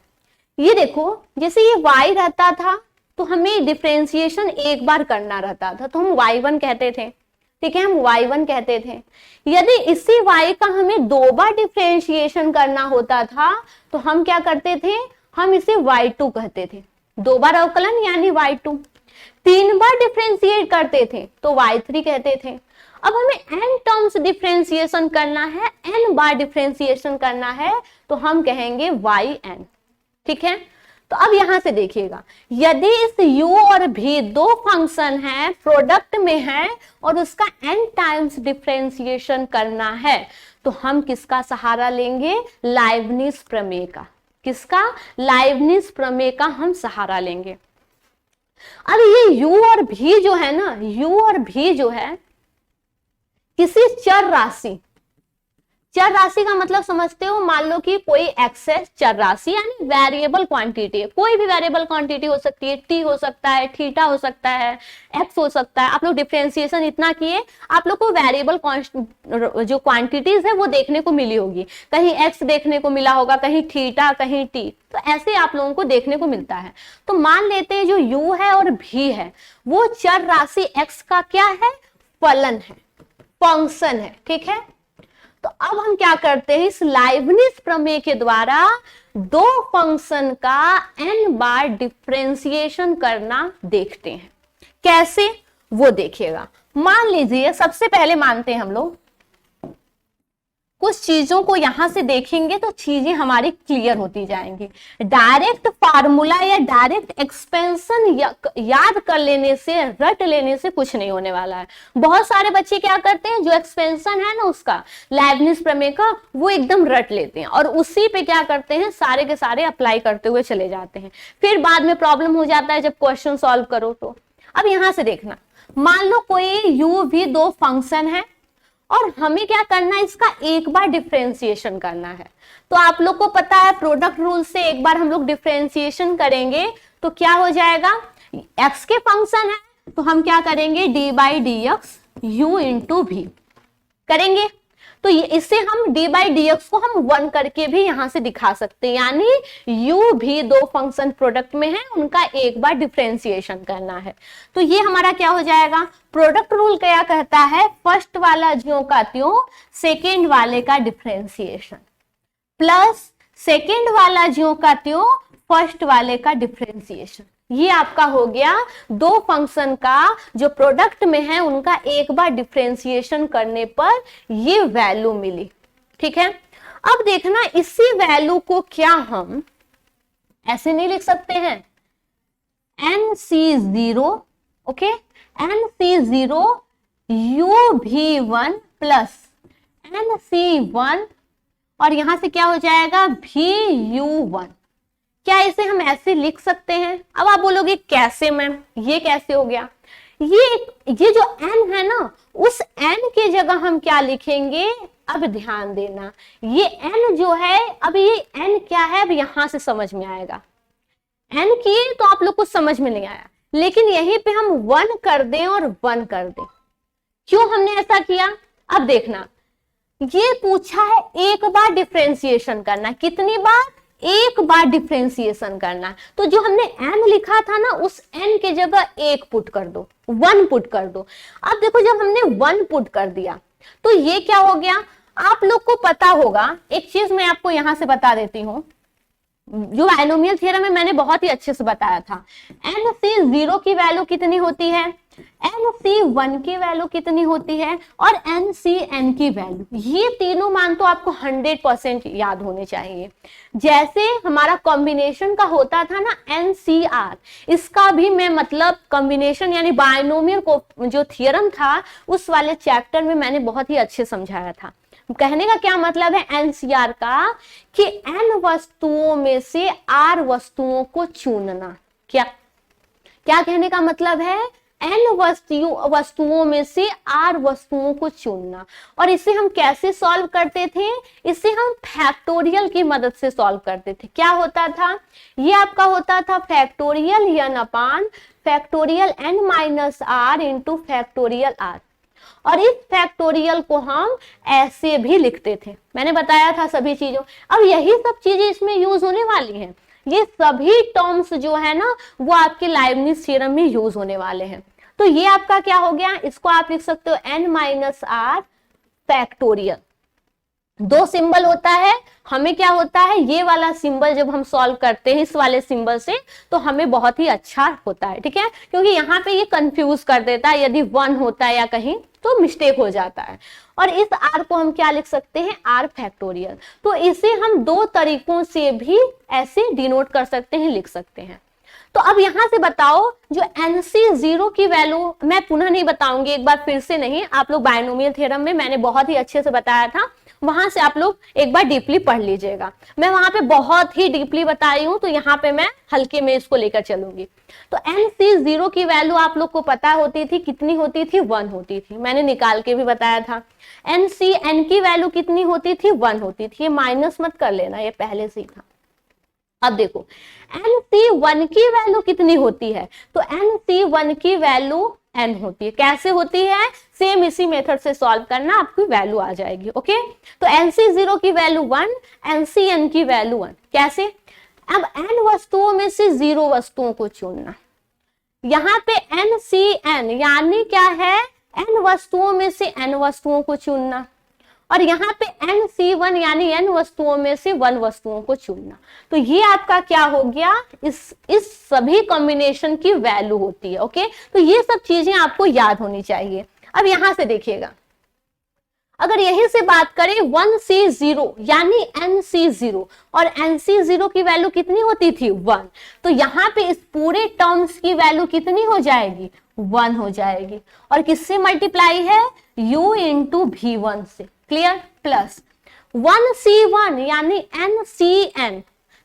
ये देखो, जैसे ये y रहता था तो हमें डिफरेंशिएशन एक बार करना रहता था तो हम y1 कहते थे। ठीक है, हम y1 कहते थे। यदि इसी y का हमें दो बार डिफरेंशिएशन करना होता था तो हम क्या करते थे, हम इसे y2 कहते थे। दो बार अवकलन यानी y2। तीन बार डिफरेंशिएट करते थे तो y3 कहते थे। अब हमें n टर्म्स डिफरेंशिएशन करना है, n बार डिफरेंशिएशन करना है तो हम कहेंगे yn। ठीक है, तो अब यहां से देखिएगा, यदि इस u और v दो फंक्शन है, प्रोडक्ट में है और उसका n टाइम्स डिफरेंशिएशन करना है तो हम किसका सहारा लेंगे, लाइबनिज प्रमेय का। किसका, लाइबनिज प्रमेय का हम सहारा लेंगे। अब ये u और v जो है ना, u और v जो है किसी चर राशि, चर राशि का मतलब समझते हो, मान लो कि कोई x है, चर राशि यानी वेरिएबल क्वांटिटी है। कोई भी वेरिएबल क्वांटिटी हो सकती है, t हो सकता है, थीटा हो सकता है, x हो सकता है। आप लोग डिफरेंशिएशन इतना किए, आप लोग को वेरिएबल जो क्वांटिटीज है वो देखने को मिली होगी। कहीं x देखने को मिला होगा, कहीं थीटा, कहीं t, तो ऐसे आप लोगों को देखने को मिलता है। तो मान लेते हैं जो u है और v है वो चर राशि x का क्या है, फलन है, फंक्शन है। ठीक है, तो अब हम क्या करते हैं, इस लाइबनिज प्रमेय के द्वारा दो फंक्शन का n बार डिफरेंशिएशन करना देखते हैं। कैसे, वो देखिएगा। मान लीजिए, सबसे पहले मानते हैं हम लोग कुछ चीजों को यहां से देखेंगे तो चीजें हमारी क्लियर होती जाएंगी। डायरेक्ट फार्मूला या डायरेक्ट एक्सपेंशन याद कर लेने से, रट लेने से कुछ नहीं होने वाला है। बहुत सारे बच्चे क्या करते हैं, जो एक्सपेंशन है ना उसका, लाइबनिज प्रमेय का, वो एकदम रट लेते हैं और उसी पे क्या करते हैं, सारे के सारे अप्लाई करते हुए चले जाते हैं। फिर बाद में प्रॉब्लम हो जाता है जब क्वेश्चन सॉल्व करो तो। अब यहां से देखना, मान लो कोई u v दो फंक्शन है और हमें क्या करना है, इसका एक बार डिफरेंशिएशन करना है। तो आप लोग को पता है प्रोडक्ट रूल से एक बार हम लोग डिफरेंशिएशन करेंगे तो क्या हो जाएगा, x के फंक्शन है तो हम क्या करेंगे, d by D x you into v करेंगे। तो इससे हम d बाई डी एक्स को हम 1 करके भी यहां से दिखा सकते हैं, यानी u भी दो फंक्शन प्रोडक्ट में है, उनका एक बार डिफरेंशिएशन करना है। तो ये हमारा क्या हो जाएगा, प्रोडक्ट रूल क्या कहता है, फर्स्ट वाला ज्यों का त्यों सेकेंड वाले का डिफरेंशिएशन प्लस सेकेंड वाला ज्यों का त्यों फर्स्ट वाले का डिफरेंशिएशन। ये आपका हो गया दो फंक्शन का जो प्रोडक्ट में है उनका एक बार डिफरेंशिएशन करने पर ये वैल्यू मिली। ठीक है, अब देखना इसी वैल्यू को क्या हम ऐसे नहीं लिख सकते हैं, nc0, okay, nc0 uv1 plus nc1 और यहां से क्या हो जाएगा vu1। क्या इसे हम ऐसे लिख सकते हैं? अब आप बोलोगे कैसे मैम, ये कैसे हो गया? ये जो n है ना, उस n के जगह हम क्या लिखेंगे, अब ध्यान देना, ये n जो है, अब ये n क्या है, अब यहां से समझ में आएगा। n किए तो आप लोग को समझ में नहीं आया, लेकिन यहीं पे हम 1 कर दें और 1 कर दें। क्यों हमने ऐसा किया? अब देखना, ये पूछा है एक बार डिफरेंशिएशन करना, कितनी बार? एक बार डिफरेंशिएशन करना। तो जो हमने n लिखा था ना, उस n के जगह 1 पुट कर दो, 1 पुट कर दो। अब देखो जब हमने 1 पुट कर दिया तो ये क्या हो गया, आप लोग को पता होगा, एक चीज मैं आपको यहां से बता देती हूँ, जो बायनोमियल थ्योरम में मैंने बहुत ही अच्छे से बताया था, n से 0 की वैल्यू कितनी होती है, NC1 की वैल्यू कितनी होती है और NCN की वैल्यू, ये तीनों मान तो आपको 100% याद होने चाहिए। जैसे हमारा कॉम्बिनेशन का होता था ना NCR, इसका भी मैं मतलब कॉम्बिनेशन यानी बायनोमियल को जो थियरम था उस वाले चैप्टर में मैंने बहुत ही अच्छे समझाया था। कहने का क्या मतलब है NCR का कि N वस्तुओं में से R वस्तुओं को चुनना। क्या क्या कहने का मतलब है? N वस्तुओं में से R वस्तुओं को चुनना। और इसे हम कैसे सॉल्व करते थे? इसे हम फैक्टोरियल की मदद से सॉल्व करते थे। क्या होता था? ये आपका होता था factorial n upon factorial n minus r into factorial r। और इस फैक्टोरियल को हम ऐसे भी लिखते थे, मैंने बताया था सभी चीजों। अब यही सब चीजें इसमें यूज होने वाली हैं। ये सभी टर्म्स जो है ना वो आपके लाइबनिज थ्योरम में यूज होने वाले हैं। तो ये आपका क्या हो गया, इसको आप लिख सकते हो n माइनस आर फैक्टोरियल। दो सिंबल होता है, हमें क्या होता है ये वाला सिंबल जब हम सॉल्व करते हैं इस वाले सिंबल से तो हमें बहुत ही अच्छा होता है, ठीक है, क्योंकि यहाँ पे ये कंफ्यूज कर देता है, यदि 1 होता है या कहीं तो मिस्टेक हो जाता है। और इस r को हम क्या लिख सकते हैं, r फैक्टोरियल। तो इसे हम दो तरीकों से भी ऐसे डिनोट कर सकते हैं, लिख सकते हैं। तो अब यहां से बताओ जो NC0 की वैल्यू, मैं पुनः नहीं बताऊंगी, एक बार फिर से नहीं, आप लोग बायनोमियल थ्योरम में मैंने बहुत ही अच्छे से बताया था, वहां से आप लोग एक बार डीपली पढ़ लीजिएगा। मैं वहां पे बहुत ही डीपली बताई हूं, तो यहाँ पे मैं हल्के में इसको लेकर चलूंगी। तो NC0 की वैल्यू आप लोग को पता होती थी, कितनी होती थी, 1 होती थी, मैंने निकाल के भी बताया था। NCN की वैल्यू कितनी होती थी, 1 होती थी, ये माइनस मत कर लेना, ये पहले से ही था। अब देखो NC1 की वैल्यू कितनी होती है, तो NC1 की वैल्यू n होती है। कैसे होती है, सेम इसी मेथड से सॉल्व करना, आपकी वैल्यू आ जाएगी। ओके, तो NC0 की वैल्यू 1, NCN की वैल्यू 1। कैसे? अब n वस्तुओं में से 0 वस्तुओं को चुनना। यहाँ पे NCN यानी क्या है, n वस्तुओं में से n वस्तुओं को चुनना, और यहाँ पे NC1 यानी n वस्तुओं में से 1 वस्तुओं को चुनना। तो ये आपका क्या हो गया, इस सभी कॉम्बिनेशन की वैल्यू होती है। ओके, तो ये सब चीजें आपको याद होनी चाहिए। अब यहां से देखिएगा, अगर यही से बात करें 1C0 यानी NC0, और NC0 की वैल्यू कितनी होती थी, 1, तो यहाँ पे इस पूरे टर्म्स की वैल्यू कितनी हो जाएगी, 1 हो जाएगी। और किससे मल्टीप्लाई है, u इंटू V1 से। क्लियर? प्लस 1C1 यानी NCN,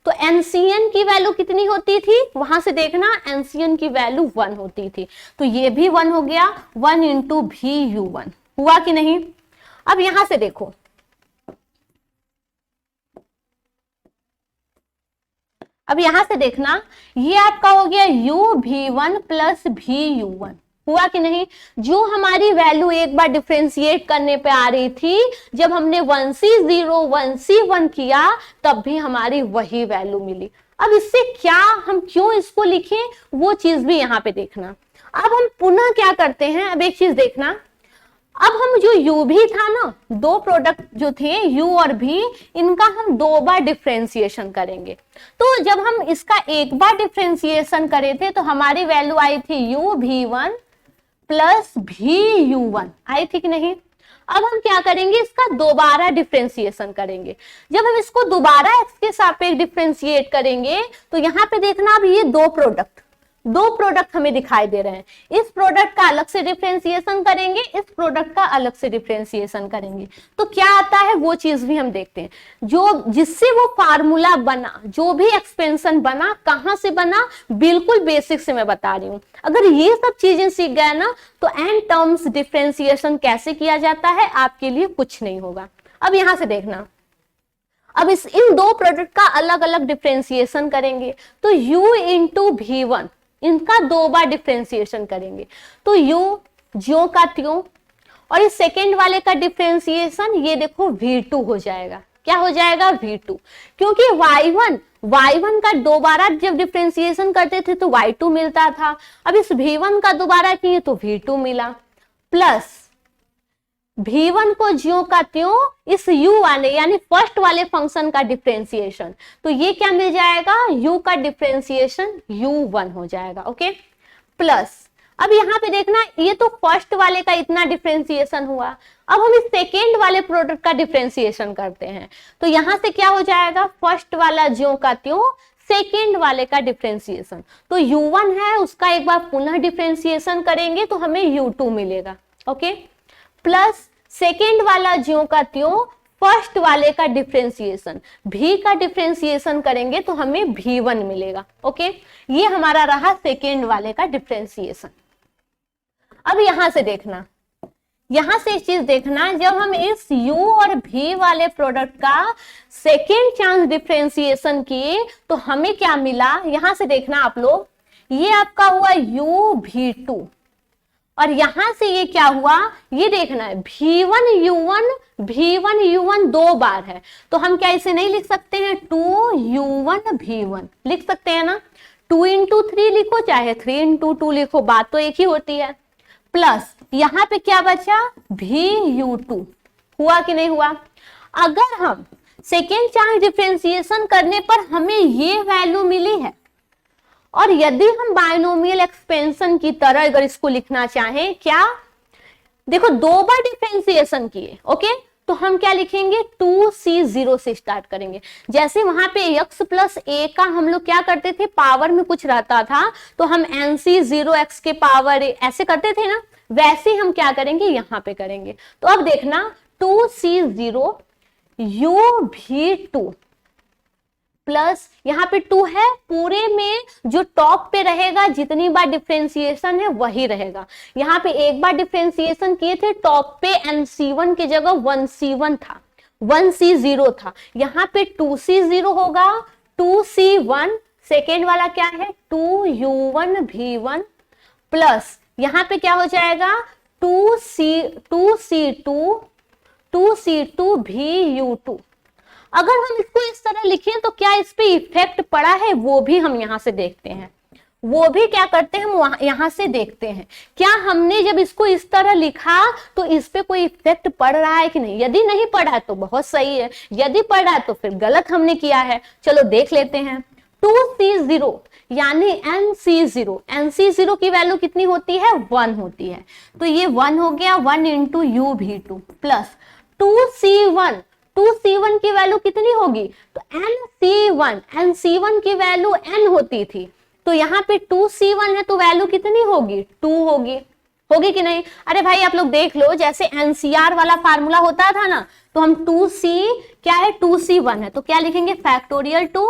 तो NCN की वैल्यू कितनी होती थी, वहां से देखना, NCN की वैल्यू 1 होती थी, तो ये भी 1 हो गया, 1 इंटू VU1। हुआ कि नहीं? अब यहां से देखो, अब यहां से देखना, ये आपका हो गया UV1 प्लस VU1। हुआ कि नहीं? जो हमारी वैल्यू एक बार डिफरेंशिएट करने पे आ रही थी, जब हमने 1C0 1C1 किया तब भी हमारी वही वैल्यू मिली। अब इससे क्या, हम क्यों इसको लिखें, वो चीज भी यहाँ पे देखना। अब हम पुनः क्या करते हैं, अब एक चीज देखना, अब हम जो u भी था ना, दो प्रोडक्ट जो थे u और v, इनका हम 2 बार डिफरेंशिएशन करेंगे। तो जब हम इसका एक बार डिफरेंशिएशन करे थे तो हमारी वैल्यू आई थी uv1 प्लस VU1, आई थी कि नहीं? अब हम क्या करेंगे, इसका दोबारा डिफरेंशिएशन करेंगे। जब हम इसको दोबारा x के सापेक्ष डिफरेंशिएट करेंगे तो यहाँ पे देखना, अब ये दो प्रोडक्ट हमें दिखाई दे रहे हैं। इस प्रोडक्ट का अलग से डिफरेंशिएशन करेंगे, इस प्रोडक्ट का अलग से डिफरेंशिएशन करेंगे, तो क्या आता है वो चीज भी हम देखते हैं। जो जिससे वो फार्मूला बना, जो भी एक्सपेंशन बना, कहां से बना, बिल्कुल बेसिक से मैं बता रही हूं। अगर ये सब चीजें सीख गए ना तो n टर्म्स डिफरेंशिएशन कैसे किया जाता है आपके लिए कुछ नहीं होगा। अब यहां से देखना, अब इन दो प्रोडक्ट का अलग अलग डिफरेंशिएशन करेंगे, तो u इंटू V1, इनका 2 बार डिफरेंशिएशन करेंगे, तो u ज्यों का त्यों, और इस सेकेंड वाले का डिफरेंशिएशन ये देखो V2 हो जाएगा। क्या हो जाएगा, V2, क्योंकि y1 का दोबारा जब डिफरेंशिएशन करते थे तो y2 मिलता था, अब इस V1 का दोबारा किए तो V2 मिला, प्लस V1 को ज्यों का त्यों इस u वाले यानी फर्स्ट वाले फंक्शन का डिफरेंशिएशन, तो ये क्या मिल जाएगा, u का डिफरेंशिएशन u1 हो जाएगा। ओके, प्लस अब यहाँ पे देखना, ये तो फर्स्ट वाले का इतना डिफरेंशिएशन हुआ, अब हम इस सेकेंड वाले प्रोडक्ट का डिफरेंशिएशन करते हैं। तो यहाँ से क्या हो जाएगा, फर्स्ट वाला ज्यों का त्यों, सेकेंड वाले का डिफरेंशिएशन। तो U1 है, उसका एक बार पुनः डिफरेंशिएशन करेंगे तो हमें U2 मिलेगा। ओके, प्लस सेकेंड वाला ज्यों का त्यों, फर्स्ट वाले का डिफरेंशिएशन, भी का डिफरेंशिएशन करेंगे तो हमें V1 मिलेगा। ओके, ये हमारा रहा सेकेंड वाले का डिफरेंशिएशन। अब यहां से देखना, यहां से एक चीज देखना, जब हम इस U और V वाले प्रोडक्ट का सेकेंड चांस डिफरेंशिएशन किए तो हमें क्या मिला, यहां से देखना आप लोग, ये आपका हुआ UV2 और यहां से ये क्या हुआ, ये देखना है V1U1, V1U1 दो बार है, तो हम क्या इसे नहीं लिख सकते हैं, 2U1V1 लिख सकते हैं ना, 2 into 3 लिखो चाहे 3 into 2 लिखो, बात तो एक ही होती है। प्लस यहां पे क्या बचा, VU2, हुआ कि नहीं हुआ। अगर हम सेकेंड चांस डिफरेंशिएशन करने पर हमें ये वैल्यू मिली है, और यदि हम बायनोमियल एक्सपेंशन की तरह अगर इसको लिखना चाहें, क्या देखो दो बार डिफरेंशिएशन किए, ओके, तो हम क्या लिखेंगे, 2C0 से स्टार्ट करेंगे। जैसे वहां पे x प्लस a का हम लोग क्या करते थे, पावर में कुछ रहता था तो हम NC0x के पावर ऐसे करते थे ना, वैसे हम क्या करेंगे, यहां पे करेंगे। तो अब देखना 2C0 UV2 प्लस यहाँ पे 2 है, पूरे में जो टॉप पे रहेगा जितनी बार डिफरेंशिएशन है वही रहेगा। यहाँ पे एक बार डिफरेंशिएशन किए थे, टॉप पे NC1 की जगह 1C1 था, 1C0 था, यहाँ पे 2C0 होगा, 2C1, सेकेंड वाला क्या है 2U1V1 प्लस यहाँ पे क्या हो जाएगा 2C2VU2। अगर हम इसको इस तरह लिखें तो क्या इस पे इफेक्ट पड़ा है, वो भी हम यहां से देखते हैं, वो भी क्या करते हैं हम यहां से देखते हैं, क्या हमने जब इसको इस तरह लिखा तो इस पे कोई इफेक्ट पड़ रहा है कि नहीं। यदि नहीं पड़ा तो बहुत सही है, यदि पड़ा तो फिर गलत हमने किया है। चलो देख लेते हैं, 2C0 यानी NC0 की वैल्यू कितनी होती है, 1 होती है, तो ये 1 हो गया, 1 into UV2 प्लस 2C1 की वैल्यू कितनी होगी, तो NC1 की वैल्यू n होती थी, तो यहाँ पे 2C1 है तो वैल्यू कितनी होगी, 2 होगी, होगी कि नहीं। अरे भाई आप लोग देख लो, जैसे NCR वाला फार्मूला होता था ना, तो हम 2C क्या है 2C1 है, तो क्या लिखेंगे factorial 2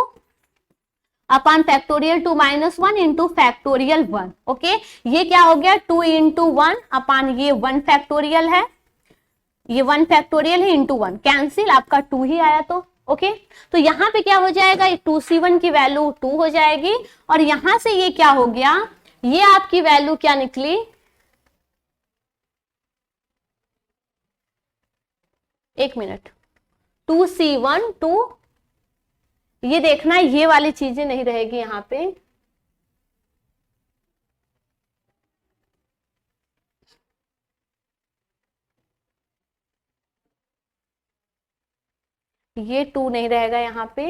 upon factorial 2 minus 1 into factorial 1। Okay, ये क्या हो गया 2 इंटू 1 अपॉन ये 1 फैक्टोरियल है, ये 1 फैक्टोरियल है इंटू 1, कैंसिल, आपका 2 ही आया तो ओके। तो यहाँ पे क्या हो जाएगा, 2C1 की वैल्यू 2 हो जाएगी, और यहां से ये क्या हो गया, ये आपकी वैल्यू क्या निकली, एक मिनट, 2C1 2, ये देखना ये वाली चीजें नहीं रहेगी यहां पे, ये 2 नहीं रहेगा यहाँ पे।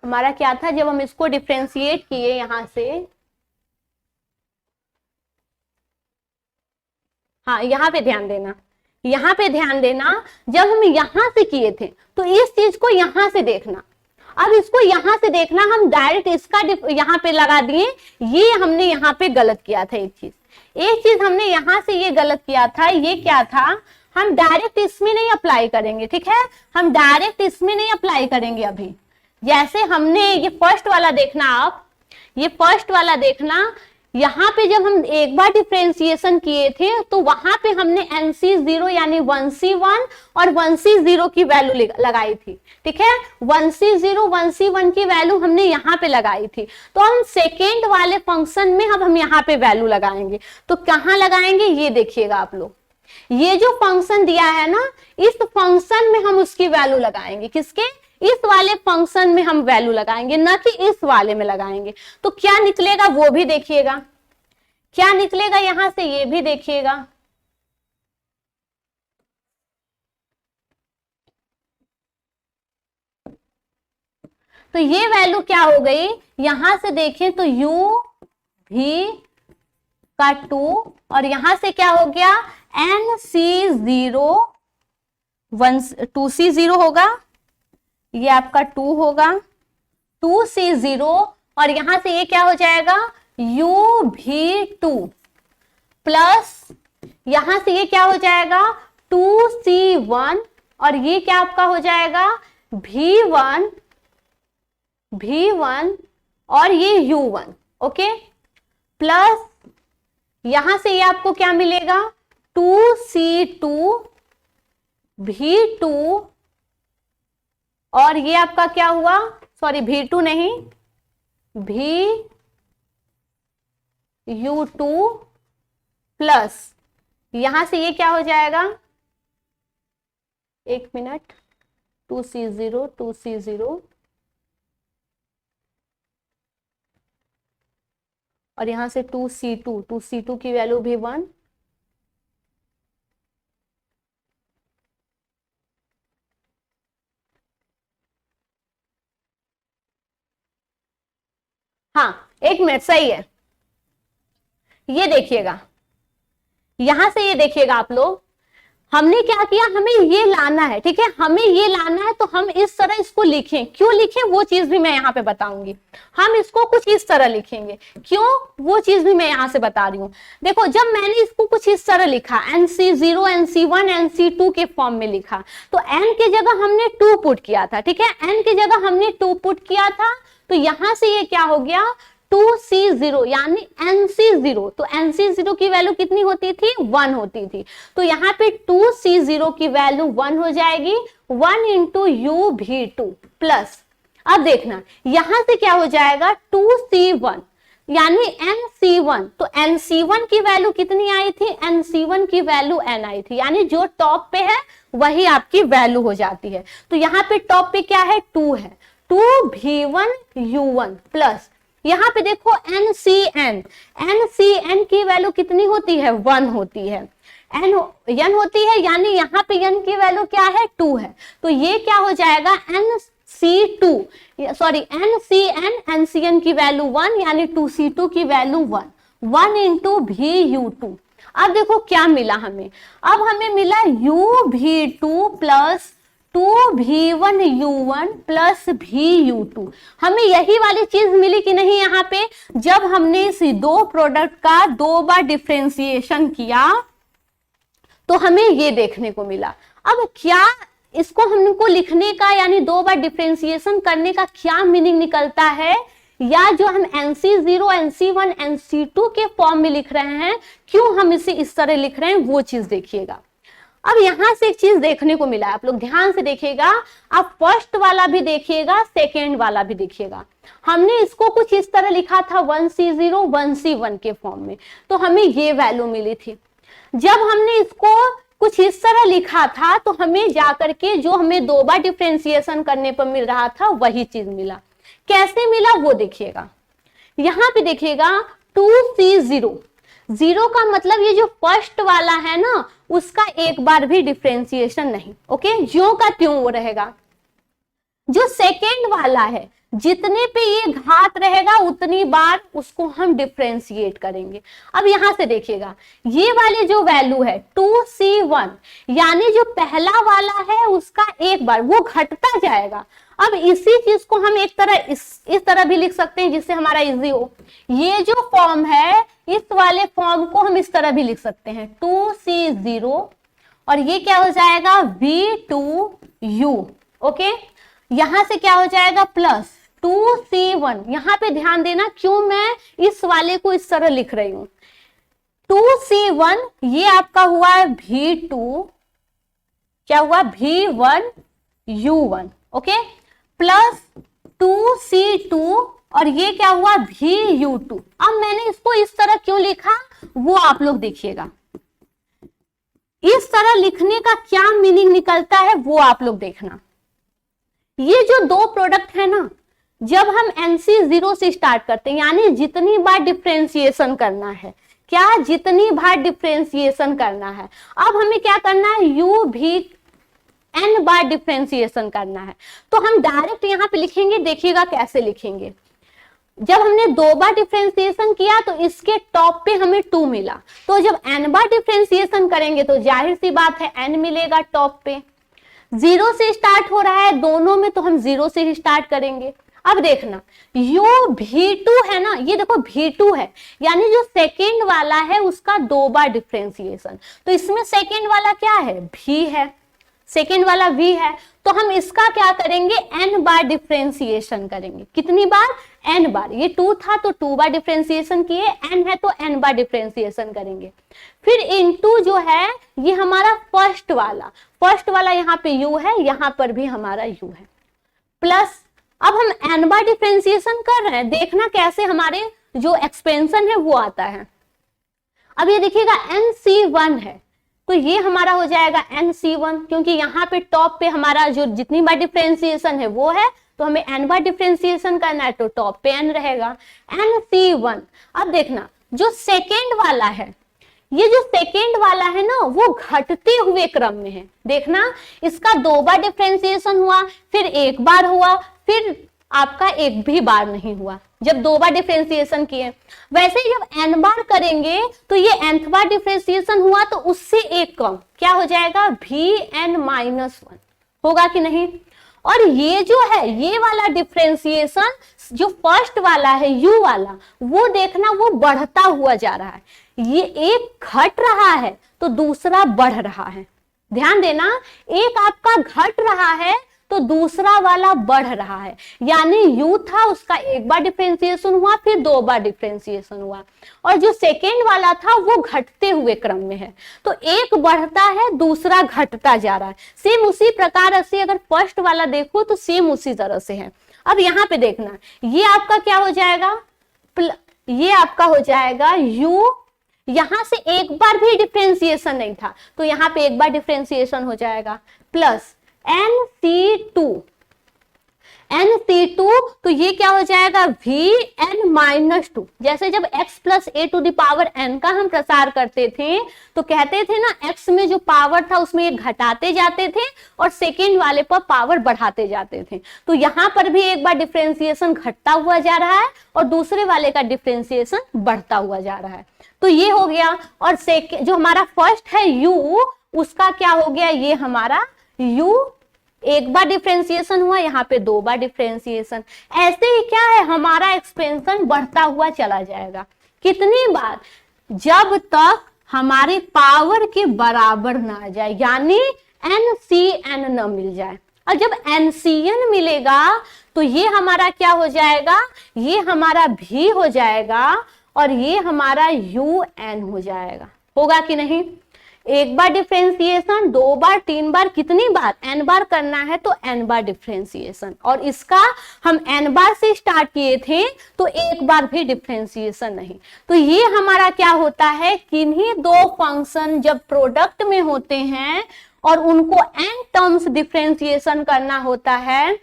हमारा क्या था, जब हम इसको डिफरेंशिएट किए यहां से, हाँ यहाँ पे ध्यान देना, यहाँ पे ध्यान देना, जब हम यहां से किए थे तो इस चीज को यहां से देखना, अब इसको यहां से देखना, हम डायरेक्ट इसका यहां पे लगा दिए, ये हमने यहाँ पे गलत किया था। एक चीज हमने यहां से ये गलत किया था, ये क्या था, हम डायरेक्ट इसमें नहीं अप्लाई करेंगे, ठीक है, हम डायरेक्ट इसमें नहीं अप्लाई करेंगे अभी। जैसे हमने ये फर्स्ट वाला देखना, आप ये फर्स्ट वाला देखना, यहाँ पे जब हम एक बार डिफरेंशिएशन किए थे तो वहां पे हमने NC0 यानी 1C1 और 1C0 की वैल्यू लगाई थी, ठीक है, 1C0 1C1 की वैल्यू हमने यहाँ पे लगाई थी। तो हम सेकेंड वाले फंक्शन में अब हम यहाँ पे वैल्यू लगाएंगे, तो कहाँ लगाएंगे ये देखिएगा आप लोग, ये जो फंक्शन दिया है ना, इस फंक्शन में हम उसकी वैल्यू लगाएंगे, किसके, इस वाले फंक्शन में हम वैल्यू लगाएंगे, ना कि इस वाले में लगाएंगे। तो क्या निकलेगा वो भी देखिएगा, क्या निकलेगा यहां से ये भी देखिएगा। तो ये वैल्यू क्या हो गई, यहां से देखें तो u भी का 2 और यहां से क्या हो गया NC0 2C0 होगा, ये आपका 2 होगा 2C0 और यहां से ये क्या हो जाएगा U भी 2 प्लस यहां से ये क्या हो जाएगा 2C1 और ये क्या आपका हो जाएगा V1 और ये U1, ओके। प्लस यहां से ये आपको क्या मिलेगा 2C2 V2 और ये आपका क्या हुआ, सॉरी V2 नहीं VU2 प्लस यहां से ये क्या हो जाएगा, एक मिनट 2C0 और यहां से 2C2 की वैल्यू भी 1 हाँ एक मिनट सही है। ये देखिएगा यहां से ये देखिएगा आप लोग, हमने क्या किया, हमें ये लाना है, ठीक है, हमें ये लाना है तो हम इस तरह इसको लिखें, क्यों लिखें वो चीज भी मैं यहाँ पे बताऊंगी। हम इसको कुछ इस तरह लिखेंगे, क्यों वो चीज भी मैं यहाँ से बता रही हूँ। देखो जब मैंने इसको कुछ इस तरह लिखा NC0 NC1 NC2 के फॉर्म में लिखा तो n की जगह हमने 2 पुट किया था, ठीक है, n की जगह हमने 2 पुट किया था तो यहां से ये क्या हो गया 2C0 यानी NC0, तो NC0 की वैल्यू कितनी होती थी 1 होती थी, तो यहाँ पे 2C0 की वैल्यू 1 हो जाएगी 1 इंटू UV2 प्लस, अब देखना यहां से क्या हो जाएगा 2C1 यानी NC1, तो NC1 की वैल्यू कितनी आई थी, NC1 की वैल्यू n आई थी, यानी जो टॉप पे है वही आपकी वैल्यू हो जाती है। तो यहाँ पे टॉप पे क्या है 2 है, 2V1U1 प्लस यहां पे देखो NCN की वैल्यू कितनी होती है 1 होती है, n होती है, यानी यहाँ पे n की वैल्यू क्या है 2 है, तो ये क्या हो जाएगा NCN की वैल्यू 1 यानी 2C2 की वैल्यू 1 इंटू VU2। अब देखो क्या मिला हमें, अब हमें मिला UV2 plus 2V1U1 plus VU2, हमें यही वाली चीज मिली कि नहीं, यहाँ पे जब हमने इस दो प्रोडक्ट का 2 बार डिफरेंशिएशन किया तो हमें ये देखने को मिला। अब क्या इसको हमको लिखने का यानी 2 बार डिफरेंशिएशन करने का क्या मीनिंग निकलता है, या जो हम NC0 NC1 NC2 के फॉर्म में लिख रहे हैं क्यों हम इसे इस तरह लिख रहे हैं वो चीज देखिएगा। अब यहां से एक चीज देखने को मिला है, आप लोग ध्यान से देखिएगा, आप फर्स्ट वाला भी देखिएगा सेकेंड वाला भी देखिएगा, हमने इसको कुछ इस तरह लिखा था 1C0 1C1 के फॉर्म में, तो हमें ये वैल्यू मिली थी। जब हमने इसको कुछ इस तरह लिखा था तो हमें जाकर के जो हमें 2 बार डिफरेंशिएशन करने पर मिल रहा था वही चीज मिला। कैसे मिला वो देखिएगा, यहां पे देखिएगा 2C0 0 का मतलब ये जो फर्स्ट वाला है ना उसका एक बार भी डिफरेंशिएशन नहीं, ओके, ज्यों का त्यों वो रहेगा। जो सेकेंड वाला है जितने पे ये घात रहेगा उतनी बार उसको हम डिफरेंशिएट करेंगे। अब यहां से देखिएगा ये वाली जो वैल्यू है 2C1 यानी जो पहला वाला है उसका एक बार वो घटता जाएगा। अब इसी चीज को हम एक तरह इस तरह भी लिख सकते हैं जिससे हमारा इजी हो, ये जो फॉर्म है इस वाले फॉर्म को हम इस तरह भी लिख सकते हैं 2C0 और ये क्या हो जाएगा V2U, ओके, यहां से क्या हो जाएगा प्लस 2C1, यहां पे ध्यान देना क्यों मैं इस वाले को इस तरह लिख रही हूं, 2C1 ये आपका हुआ V2, क्या हुआ V1U1, ओके, प्लस 2C2 और ये क्या हुआ VU2। अब मैंने इसको इस तरह क्यों लिखा वो आप लोग देखिएगा, इस तरह लिखने का क्या मीनिंग निकलता है वो आप लोग देखना। ये जो 2 प्रोडक्ट है ना, जब हम NC0 से स्टार्ट करते हैं यानी जितनी बार डिफरेंशिएशन करना है, क्या जितनी बार डिफरेंशिएशन करना है, अब हमें क्या करना है n बार डिफरेंशिएशन करना है। तो हम डायरेक्ट यहाँ पे लिखेंगे, देखिएगा कैसे लिखेंगे। जब हमने 2 बार डिफरेंशिएशन किया तो इसके टॉप पे हमें 2 मिला, तो जब n बार डिफरेंशिएशन करेंगे तो जाहिर सी बात है n मिलेगा टॉप पे। 0 से स्टार्ट हो रहा है दोनों में, तो हम 0 से ही स्टार्ट करेंगे। अब देखना u v2 है ना, ये देखो v2 है, यानी जो सेकेंड वाला है उसका 2 बार डिफरेंशिएशन, तो इसमें सेकेंड वाला क्या है, v है, सेकेंड वाला v है, तो हम इसका क्या करेंगे, n बार डिफरेंशिएशन करेंगे। कितनी बार, n बार। ये 2 था तो 2 बार डिफरेंशिएशन किए, n है तो n बार डिफरेंशिएशन करेंगे। फिर इनटू जो है ये हमारा फर्स्ट वाला यहाँ पे u है, यहाँ पर भी हमारा u है, प्लस अब हम n बार डिफरेंशिएशन कर रहे हैं, देखना कैसे हमारे जो एक्सपेंशन है वो आता है। अब ये देखिएगा nc1 है, तो ये हमारा हो जाएगा nc1, क्योंकि यहाँ पे टॉप पे हमारा जो जितनी बार डिफरेंशिएशन है वो है, तो हमें n बार डिफरेंशिएशन करना है, तो टॉप पे n रहेगा nc1। अब देखना जो सेकेंड वाला है, ये जो सेकेंड वाला है ना वो घटते हुए क्रम में है। देखना इसका 2 बार डिफरेंशिएशन हुआ, फिर 1 बार हुआ, फिर आपका 1 भी बार नहीं हुआ जब 2 बार डिफरेंशिएशन किए। वैसे ही जब n बार करेंगे तो ये nth बार डिफरेंशिएशन हुआ तो उससे 1 कम क्या हो जाएगा, vn-1 होगा कि नहीं। और ये जो है ये वाला डिफरेंशिएशन जो फर्स्ट वाला है u वाला, वो देखना वो बढ़ता हुआ जा रहा है, ये एक घट रहा है तो दूसरा बढ़ रहा है। ध्यान देना, एक आपका घट रहा है तो दूसरा वाला बढ़ रहा है, यानी u था उसका 1 बार डिफरेंशिएशन हुआ, फिर 2 बार डिफरेंशिएशन हुआ, और जो सेकेंड वाला था वो घटते हुए क्रम में है, तो एक बढ़ता है दूसरा घटता जा रहा है। सेम उसी प्रकार से अगर फर्स्ट वाला देखो तो सेम उसी तरह से है। अब यहाँ पे देखना ये आपका क्या हो जाएगा, ये आपका हो जाएगा u, यहां से 1 बार भी डिफरेंशिएशन नहीं था तो यहाँ पे 1 बार डिफरेंशिएशन हो जाएगा, प्लस nc2, तो ये क्या हो जाएगा, vn-2। जैसे जब x plus a to the power n का हम प्रसार करते थे तो कहते थे ना x में जो पावर था उसमें एक घटाते जाते थे और सेकेंड वाले पर पावर बढ़ाते जाते थे, तो यहाँ पर भी 1 बार डिफरेंशिएशन घटता हुआ जा रहा है और दूसरे वाले का डिफरेंशिएशन बढ़ता हुआ जा रहा है। तो ये हो गया, और जो हमारा फर्स्ट है u, उसका क्या हो गया, ये हमारा u 1 बार डिफरेंशिएशन हुआ, यहाँ पे 2 बार डिफरेंशिएशन। ऐसे ही क्या है हमारा एक्सपेंशन बढ़ता हुआ चला जाएगा। कितनी बार, जब तक हमारे पावर के बराबर ना आ जाए, यानी NCN न मिल जाए। और जब NCN मिलेगा तो ये हमारा क्या हो जाएगा, ये हमारा V हो जाएगा और ये हमारा UN हो जाएगा। होगा कि नहीं, 1 बार डिफरेंशिएशन, 2 बार, 3 बार, कितनी बार, n बार करना है तो n बार डिफरेंशिएशन, और इसका हम n बार से स्टार्ट किए थे तो 1 बार भी डिफरेंशिएशन नहीं। तो ये हमारा क्या होता है, किन्हीं 2 फंक्शन जब प्रोडक्ट में होते हैं और उनको n टर्म्स डिफरेंशिएशन करना होता है,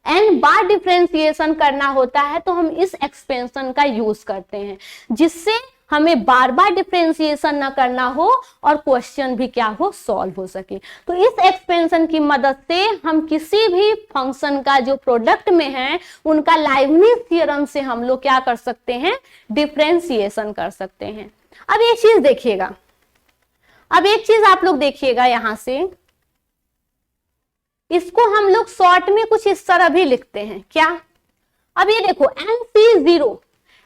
n बार डिफरेंशिएशन करना होता है, तो हम इस एक्सपेंशन का यूज करते हैं, जिससे हमें बार बार डिफरेंशिएशन ना करना हो और क्वेश्चन भी क्या हो, सॉल्व हो सके। तो इस एक्सपेंशन की मदद से हम किसी भी फंक्शन का जो प्रोडक्ट में है उनका लाइबनिज थ्योरम से हम लोग क्या कर सकते हैं, डिफरेंशिएशन कर सकते हैं। अब एक चीज देखिएगा, अब एक चीज आप लोग देखिएगा, यहां से इसको हम लोग शॉर्ट में कुछ इस तरह भी लिखते हैं, क्या, अब ये देखो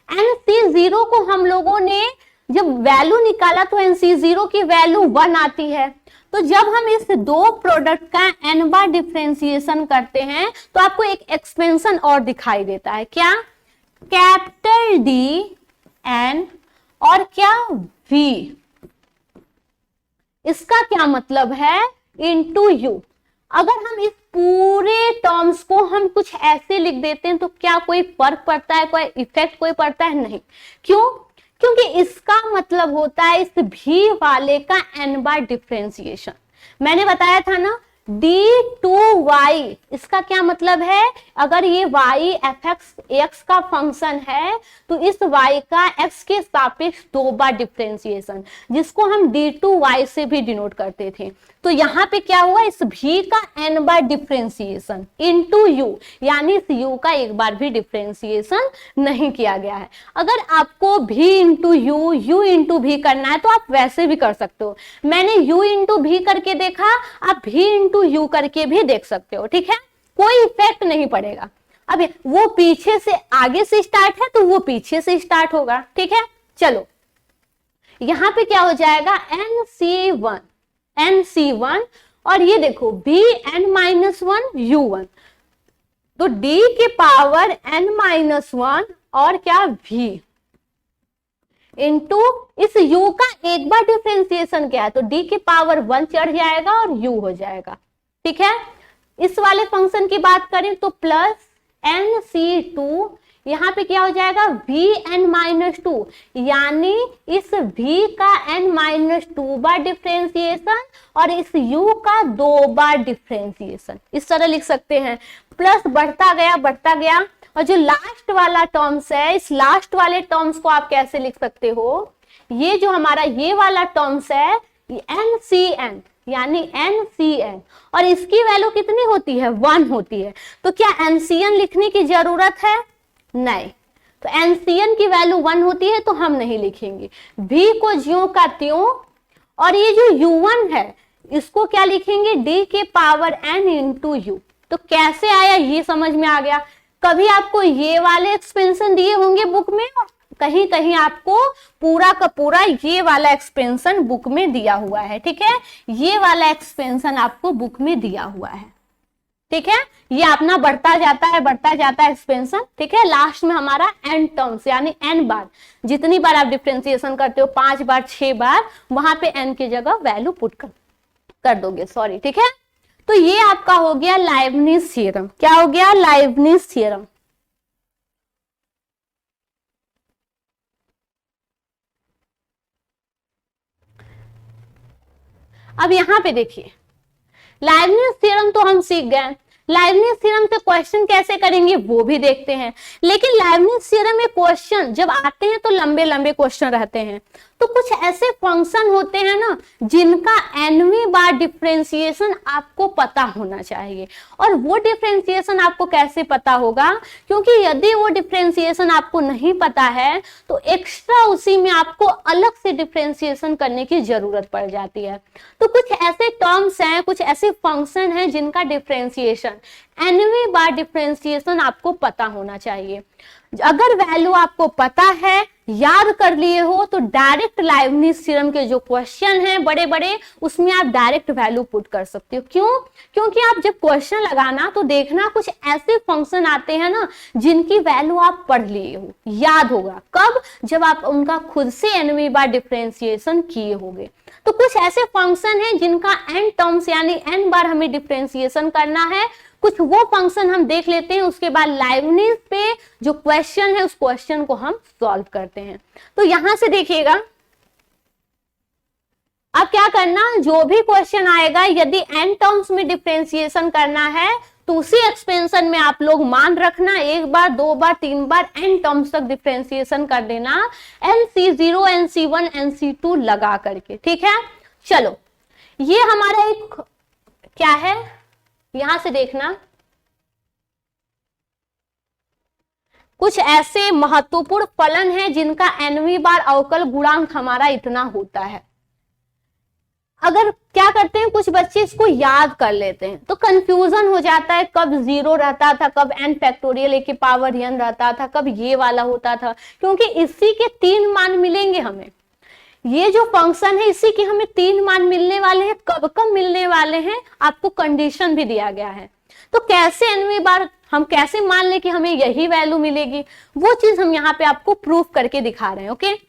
NC0 को हम लोगों ने जब वैल्यू निकाला तो NC0 की वैल्यू 1 आती है। तो जब हम इस 2 प्रोडक्ट का n बार डिफरेंशिएशन करते हैं तो आपको एक एक्सपेंशन और दिखाई देता है, क्या, कैपिटल D N और क्या V। इसका क्या मतलब है, इनटू U। अगर हम इस पूरे टर्म्स को हम कुछ ऐसे लिख देते हैं तो क्या कोई फर्क पड़ता है, कोई इफेक्ट कोई पड़ता है, नहीं। क्यों, क्योंकि इसका मतलब होता है इस भी वाले का n बार डिफरेंशिएशन। मैंने बताया था ना d2y, इसका क्या मतलब है, अगर ये y x का फंक्शन है तो इस y का x के सापेक्ष 2 बार डिफरेंशिएशन, जिसको हम d2y से भी डिनोट करते थे। तो यहाँ पे क्या हुआ, इस v का n बार डिफरेंशिएशन इनटू u, यानी इस u का एक बार भी डिफरेंशिएशन नहीं किया गया है। अगर आपको v into u into v करना है तो आप वैसे भी कर सकते हो। मैंने u इंटू v करके देखा, आप v इंटू u करके भी देख सकते हो, ठीक है, कोई इफेक्ट नहीं पड़ेगा। अब वो पीछे से आगे से स्टार्ट है तो वो पीछे से स्टार्ट होगा, ठीक है। चलो यहां पे क्या हो जाएगा, nc1 और ये देखो bn-1 u1, तो d के पावर n-1 और क्या v इंटू इस u का एक बार डिफरेंशिएशन क्या है, तो d के पावर 1 चढ़ जाएगा और u हो जाएगा, ठीक है। इस वाले फंक्शन की बात करें तो प्लस nc2, यहाँ पे क्या हो जाएगा vn-2, यानी इस v का n-2 बार डिफरेंशिएशन और इस u का 2 बार डिफरेंशिएशन, इस तरह लिख सकते हैं। प्लस बढ़ता गया और जो लास्ट वाला टर्म्स है, इस लास्ट वाले टर्म्स को आप कैसे लिख सकते हो, ये जो हमारा ये वाला टर्म्स है NCN, यानी NCN, और इसकी वैल्यू कितनी होती है, 1 होती है। तो क्या NCN लिखने की जरूरत है, नहीं, तो NCN की वैल्यू 1 होती है तो हम नहीं लिखेंगे, v को ज्यों का त्यों, और ये जो u1 है इसको क्या लिखेंगे, d के पावर n इंटू u। तो कैसे आया ये समझ में आ गया। कभी आपको ये वाले एक्सपेंशन दिए होंगे बुक में, और कहीं कहीं आपको पूरा का पूरा ये वाला एक्सपेंशन बुक में दिया हुआ है, ठीक है, ये वाला एक्सपेंशन आपको बुक में दिया हुआ है, ठीक है। ये अपना बढ़ता जाता है एक्सपेंशन, ठीक है। लास्ट में हमारा n टर्म्स यानी n बार, जितनी बार आप डिफरेंशिएशन करते हो 5 बार 6 बार, वहां पे n की जगह वैल्यू पुट कर दोगे, सॉरी, ठीक है। तो ये आपका हो गया लाइबनिज थ्योरम। क्या हो गया, लाइबनिज थ्योरम। अब यहां पे देखिए, लाइबनिज थ्योरम तो हम सीख गए, लाइबनिज थ्योरम से क्वेश्चन कैसे करेंगे वो भी देखते हैं। लेकिन लाइबनिज थ्योरम में क्वेश्चन जब आते हैं तो लंबे लंबे क्वेश्चन रहते हैं। तो कुछ ऐसे फंक्शन होते हैं ना जिनका nवीं बार डिफरेंशिएशन आपको पता होना चाहिए। और वो डिफरेंशिएशन आपको कैसे पता होगा, क्योंकि यदि वो डिफरेंशिएशन आपको नहीं पता है तो एक्स्ट्रा उसी में आपको अलग से डिफरेंशिएशन करने की जरूरत पड़ जाती है। तो कुछ ऐसे टर्म्स हैं, कुछ ऐसे फंक्शन हैं जिनका डिफरेंशिएशन nवीं बार डिफरेंशिएशन आपको पता होना चाहिए। अगर वैल्यू आपको पता है, याद कर लिए हो, तो डायरेक्ट लाइबनिज थ्योरम के जो क्वेश्चन हैं बड़े बड़े, उसमें आप डायरेक्ट वैल्यू पुट कर सकते हो। क्यों, क्योंकि आप जब क्वेश्चन लगाना तो देखना कुछ ऐसे फंक्शन आते हैं ना जिनकी वैल्यू आप पढ़ लिए हो, याद होगा कब, जब आप उनका खुद से nवीं बार डिफरेंशिएशन किए होंगे। तो कुछ ऐसे फंक्शन हैं जिनका n टर्म्स यानी n बार हमें डिफरेंशिएशन करना है। कुछ वो फंक्शन हम देख लेते हैं, उसके बाद लाइबनिज पे जो क्वेश्चन है उस क्वेश्चन को हम सॉल्व करते हैं। तो यहां से देखिएगा, अब क्या करना, जो भी क्वेश्चन आएगा यदि n टर्म्स में डिफरेंशिएशन करना है तो उसी एक्सपेंशन में आप लोग मान रखना, 1 बार 2 बार 3 बार n टर्म्स तक डिफरेंशिएशन कर देना, nc0 nc1 nc2 लगा करके, ठीक है। चलो ये हमारा एक क्या है, यहां से देखना कुछ ऐसे महत्वपूर्ण फलन है जिनका nवीं बार अवकल गुणांक हमारा इतना होता है। अगर क्या करते हैं, कुछ बच्चे इसको याद कर लेते हैं तो कंफ्यूजन हो जाता है, कब 0 रहता था, कब n फैक्टोरियल a की पावर n रहता था, कब ये वाला होता था, क्योंकि इसी के 3 मान मिलेंगे हमें। ये जो फंक्शन है इसी के हमें 3 मान मिलने वाले हैं, कब कब मिलने वाले हैं आपको कंडीशन भी दिया गया है। तो कैसे nवीं बार हम कैसे मान ले कि हमें यही वैल्यू मिलेगी, वो चीज हम यहाँ पे आपको प्रूफ करके दिखा रहे हैं, ओके।